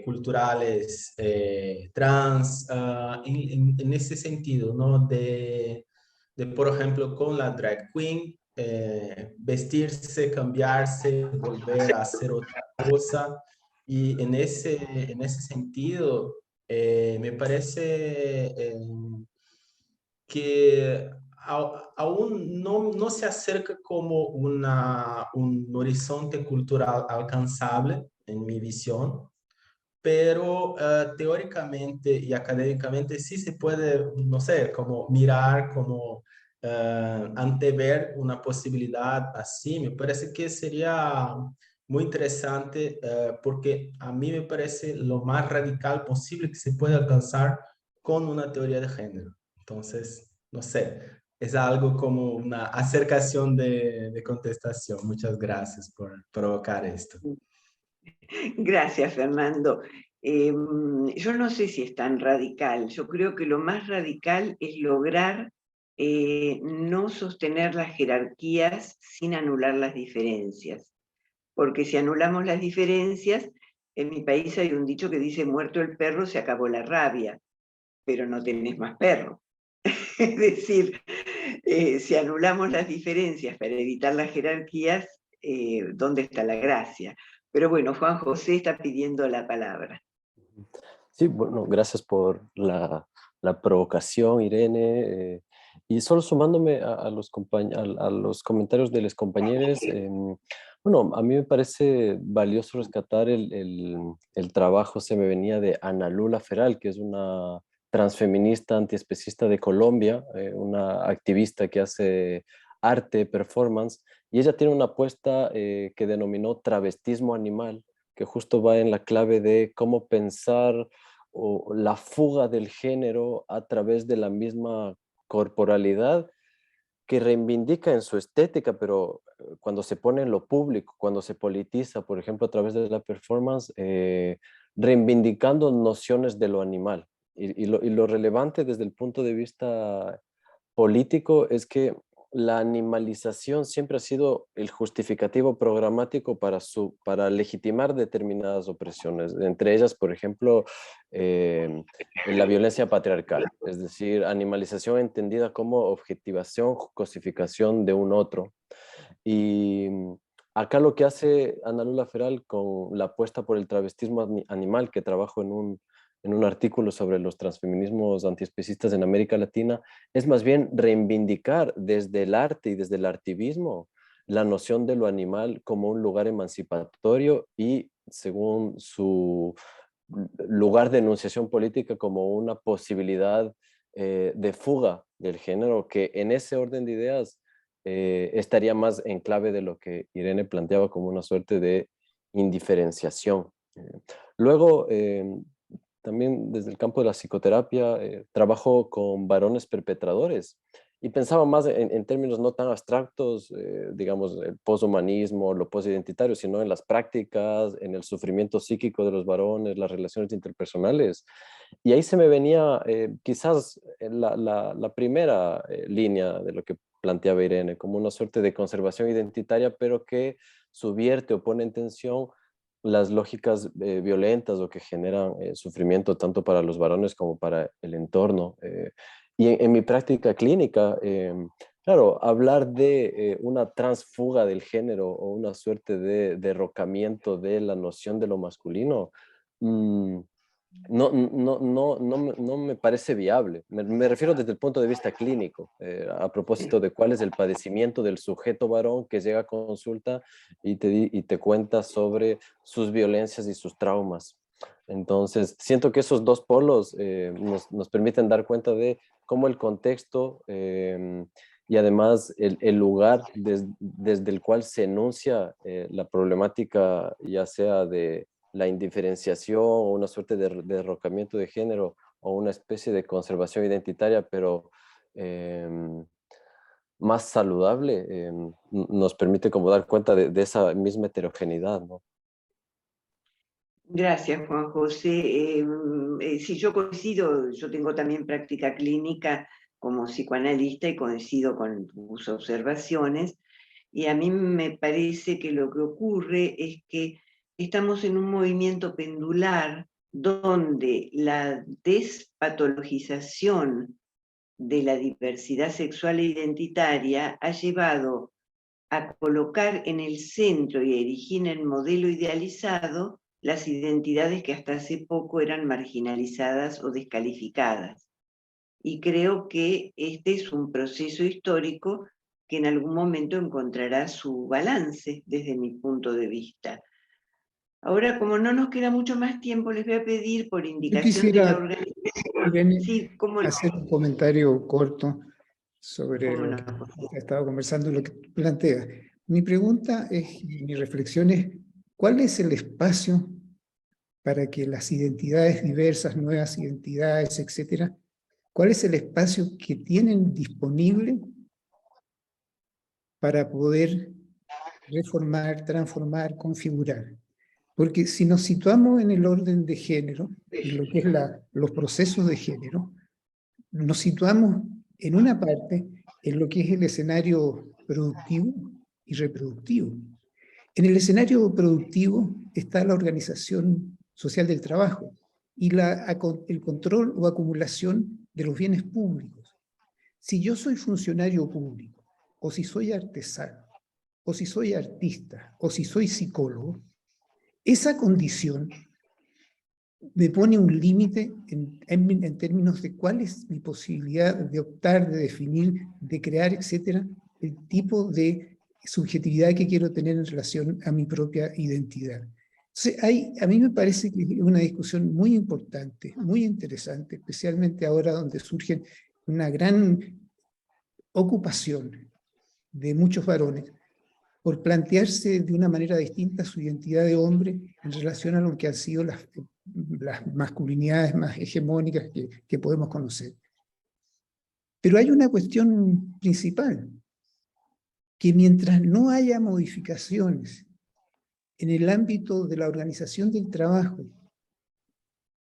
culturales trans, en ese sentido, ¿no? Por ejemplo, con la drag queen, vestirse, cambiarse, volver a hacer otra cosa. Y en ese sentido, me parece que aún no se acerca como un horizonte cultural alcanzable, en mi visión, pero teóricamente y académicamente sí se puede, no sé, como mirar, como antever una posibilidad así. Me parece que sería muy interesante porque a mí me parece lo más radical posible que se puede alcanzar con una teoría de género. Entonces, no sé, es algo como una acercación de contestación. Muchas gracias por provocar esto. Gracias, Fernando. Yo no sé si es tan radical. Yo creo que lo más radical es lograr no sostener las jerarquías sin anular las diferencias. Porque si anulamos las diferencias, en mi país hay un dicho que dice: muerto el perro, se acabó la rabia, pero no tenés más perro. Es decir, si anulamos las diferencias para evitar las jerarquías, ¿dónde está la gracia? Pero bueno, Juan José está pidiendo la palabra. Sí, bueno, gracias por la provocación, Irene. Y solo sumándome a los comentarios de los compañeros, bueno, a mí me parece valioso rescatar el trabajo, se me venía, de Ana Lula Feral, que es una transfeminista antiespecista de Colombia, una activista que hace arte, performance, y ella tiene una apuesta que denominó travestismo animal, que justo va en la clave de cómo pensar o la fuga del género a través de la misma corporalidad que reivindica en su estética, pero cuando se pone en lo público, cuando se politiza, por ejemplo, a través de la performance, reivindicando nociones de lo animal. Y lo relevante desde el punto de vista político es que la animalización siempre ha sido el justificativo programático para legitimar determinadas opresiones, entre ellas, por ejemplo, la violencia patriarcal, es decir, animalización entendida como objetivación, cosificación de un otro. Y acá lo que hace Ana Lula Feral con la apuesta por el travestismo animal, que trabajo en un artículo sobre los transfeminismos antiespecistas en América Latina, es más bien reivindicar desde el arte y desde el artivismo la noción de lo animal como un lugar emancipatorio y, según su lugar de enunciación política, como una posibilidad de fuga del género, que en ese orden de ideas estaría más en clave de lo que Irene planteaba como una suerte de indiferenciación. Luego, también desde el campo de la psicoterapia, trabajo con varones perpetradores y pensaba más en términos no tan abstractos, digamos, el poshumanismo, lo posidentitario, sino en las prácticas, en el sufrimiento psíquico de los varones, las relaciones interpersonales. Y ahí se me venía quizás la primera línea de lo que planteaba Irene, como una suerte de conservación identitaria, pero que subvierte o pone en tensión las lógicas violentas o que generan sufrimiento tanto para los varones como para el entorno. Y en mi práctica clínica, claro, hablar de una transfuga del género o una suerte de derrocamiento de la noción de lo masculino, no me parece viable. Me refiero desde el punto de vista clínico, a propósito de cuál es el padecimiento del sujeto varón que llega a consulta y te cuenta sobre sus violencias y sus traumas. Entonces, siento que esos dos polos nos permiten dar cuenta de cómo el contexto y además el lugar desde el cual se enuncia la problemática, ya sea de la indiferenciación o una suerte de derrocamiento de género o una especie de conservación identitaria, pero más saludable, nos permite como dar cuenta de esa misma heterogeneidad, ¿no? Gracias, Juan José. Sí, yo coincido, yo tengo también práctica clínica como psicoanalista y coincido con tus observaciones. Y a mí me parece que lo que ocurre es que estamos en un movimiento pendular donde la despatologización de la diversidad sexual e identitaria ha llevado a colocar en el centro y a erigir en el modelo idealizado las identidades que hasta hace poco eran marginalizadas o descalificadas. y creo que este es un proceso histórico que en algún momento encontrará su balance desde mi punto de vista. Ahora, como no nos queda mucho más tiempo, les voy a pedir por Yo indicación de la quisiera, organización. Irene, Sí, cómo no. hacer un comentario corto sobre Cómo lo no. que he estado conversando, lo que tú planteas. Mi pregunta es, mi reflexión es, ¿cuál es el espacio para que las identidades diversas, nuevas identidades, etcétera, cuál es el espacio que tienen disponible para poder reformar, transformar, configurar? Porque si nos situamos en el orden de género, en lo que es los procesos de género, nos situamos en una parte en lo que es el escenario productivo y reproductivo. En el escenario productivo está la organización social del trabajo y el control o acumulación de los bienes públicos. Si yo soy funcionario público, o si soy artesano, o si soy artista, o si soy psicólogo, esa condición me pone un límite en términos de cuál es mi posibilidad de optar, de definir, de crear, etcétera, el tipo de subjetividad que quiero tener en relación a mi propia identidad. Entonces, a mí me parece que es una discusión muy importante, muy interesante, especialmente ahora donde surge una gran ocupación de muchos varones por plantearse de una manera distinta su identidad de hombre en relación a lo que han sido las masculinidades más hegemónicas que podemos conocer. Pero hay una cuestión principal, que mientras no haya modificaciones en el ámbito de la organización del trabajo,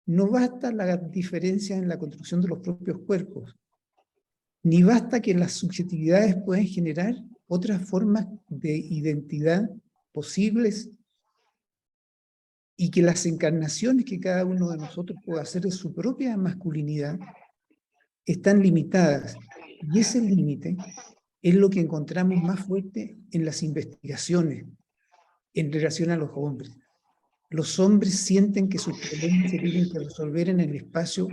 no basta la diferencia en la construcción de los propios cuerpos, ni basta que las subjetividades puedan generar otras formas de identidad posibles y que las encarnaciones que cada uno de nosotros pueda hacer de su propia masculinidad están limitadas. Y ese límite es lo que encontramos más fuerte en las investigaciones en relación a los hombres. Los hombres sienten que sus problemas se tienen que resolver en el espacio,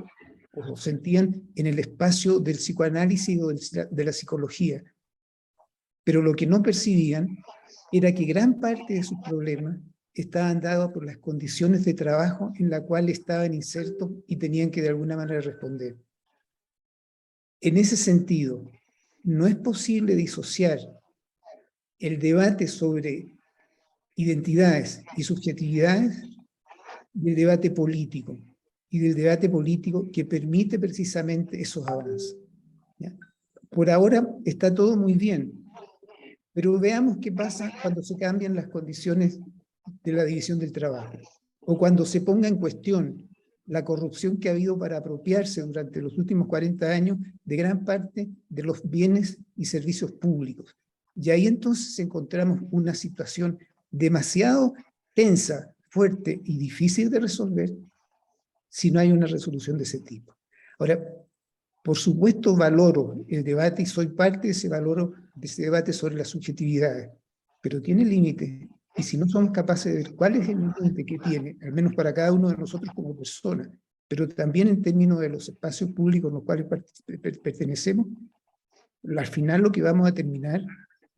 o sentían en el espacio del psicoanálisis o de la psicología. Pero lo que no percibían era que gran parte de sus problemas estaban dados por las condiciones de trabajo en las cuales estaban insertos y tenían que de alguna manera responder. En ese sentido, no es posible disociar el debate sobre identidades y subjetividades del debate político, y del debate político que permite precisamente esos avances. ¿Ya? Por ahora está todo muy bien, pero veamos qué pasa cuando se cambian las condiciones de la división del trabajo, o cuando se ponga en cuestión la corrupción que ha habido para apropiarse durante los últimos 40 años de gran parte de los bienes y servicios públicos. Y ahí entonces encontramos una situación demasiado tensa, fuerte y difícil de resolver si no hay una resolución de ese tipo. Ahora, por supuesto valoro el debate y soy parte de ese debate sobre las subjetividades, pero tiene límites. Y si no somos capaces de ver cuál es el límite que tiene, al menos para cada uno de nosotros como persona, pero también en términos de los espacios públicos en los cuales pertenecemos, al final lo que vamos a terminar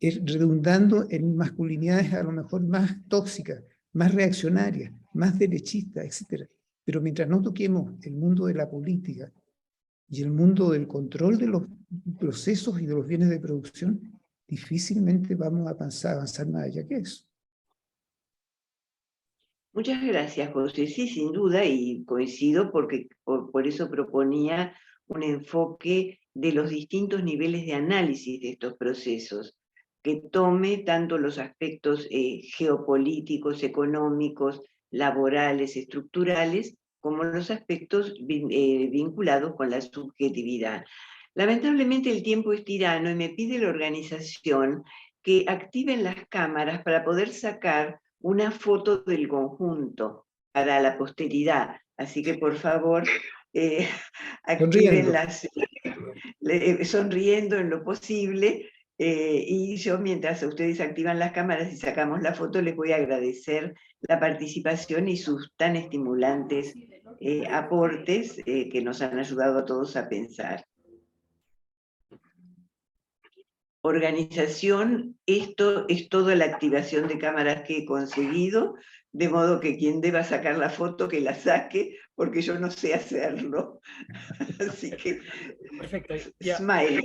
es redundando en masculinidades a lo mejor más tóxicas, más reaccionarias, más derechistas, etc. Pero mientras no toquemos el mundo de la política y el mundo del control de los procesos y de los bienes de producción, difícilmente vamos a avanzar más allá que eso. Muchas gracias, José. Sí, sin duda, y coincido porque por eso proponía un enfoque de los distintos niveles de análisis de estos procesos, que tome tanto los aspectos geopolíticos, económicos, laborales, estructurales, como los aspectos vinculados con la subjetividad. Lamentablemente el tiempo es tirano y me pide la organización que activen las cámaras para poder sacar una foto del conjunto para la posteridad. Así que por favor, actívenlas sonriendo en lo posible. Y yo, mientras ustedes activan las cámaras y sacamos la foto, les voy a agradecer la participación y sus tan estimulantes aportes que nos han ayudado a todos a pensar. Organización, esto es toda la activación de cámaras que he conseguido, de modo que quien deba sacar la foto que la saque, porque yo no sé hacerlo. Así que, Perfecto. Ya, smile,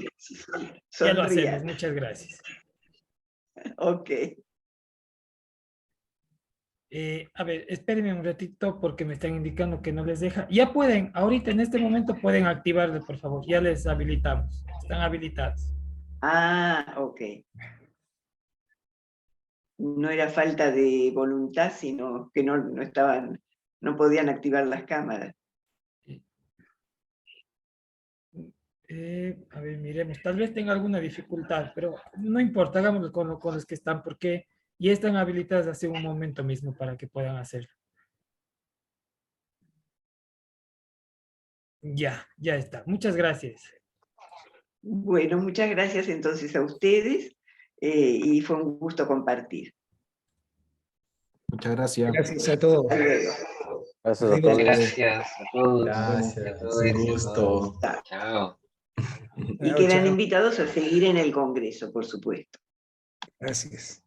ya lo hacemos. sonría. Muchas gracias. Ok. A ver, espérenme un ratito porque me están indicando que no les deja. Ya pueden, ahorita en este momento pueden activarlo, por favor. Ya les habilitamos. Están habilitados. Ah, ok. No era falta de voluntad, sino que no podían activar las cámaras. A ver, miremos. Tal vez tenga alguna dificultad, pero no importa, hagámoslo con los que están, porque ya están habilitadas hace un momento mismo para que puedan hacerlo. Ya está. Muchas gracias. Bueno, muchas gracias entonces a ustedes y fue un gusto compartir. Muchas gracias. Gracias a todos. Hasta luego. Gracias a Adiós. todos. Gracias a todos. Gracias, A todos un y a gusto. todas. Chao. Y Chao, quedan chao. invitados a seguir en el Congreso, por supuesto. Gracias.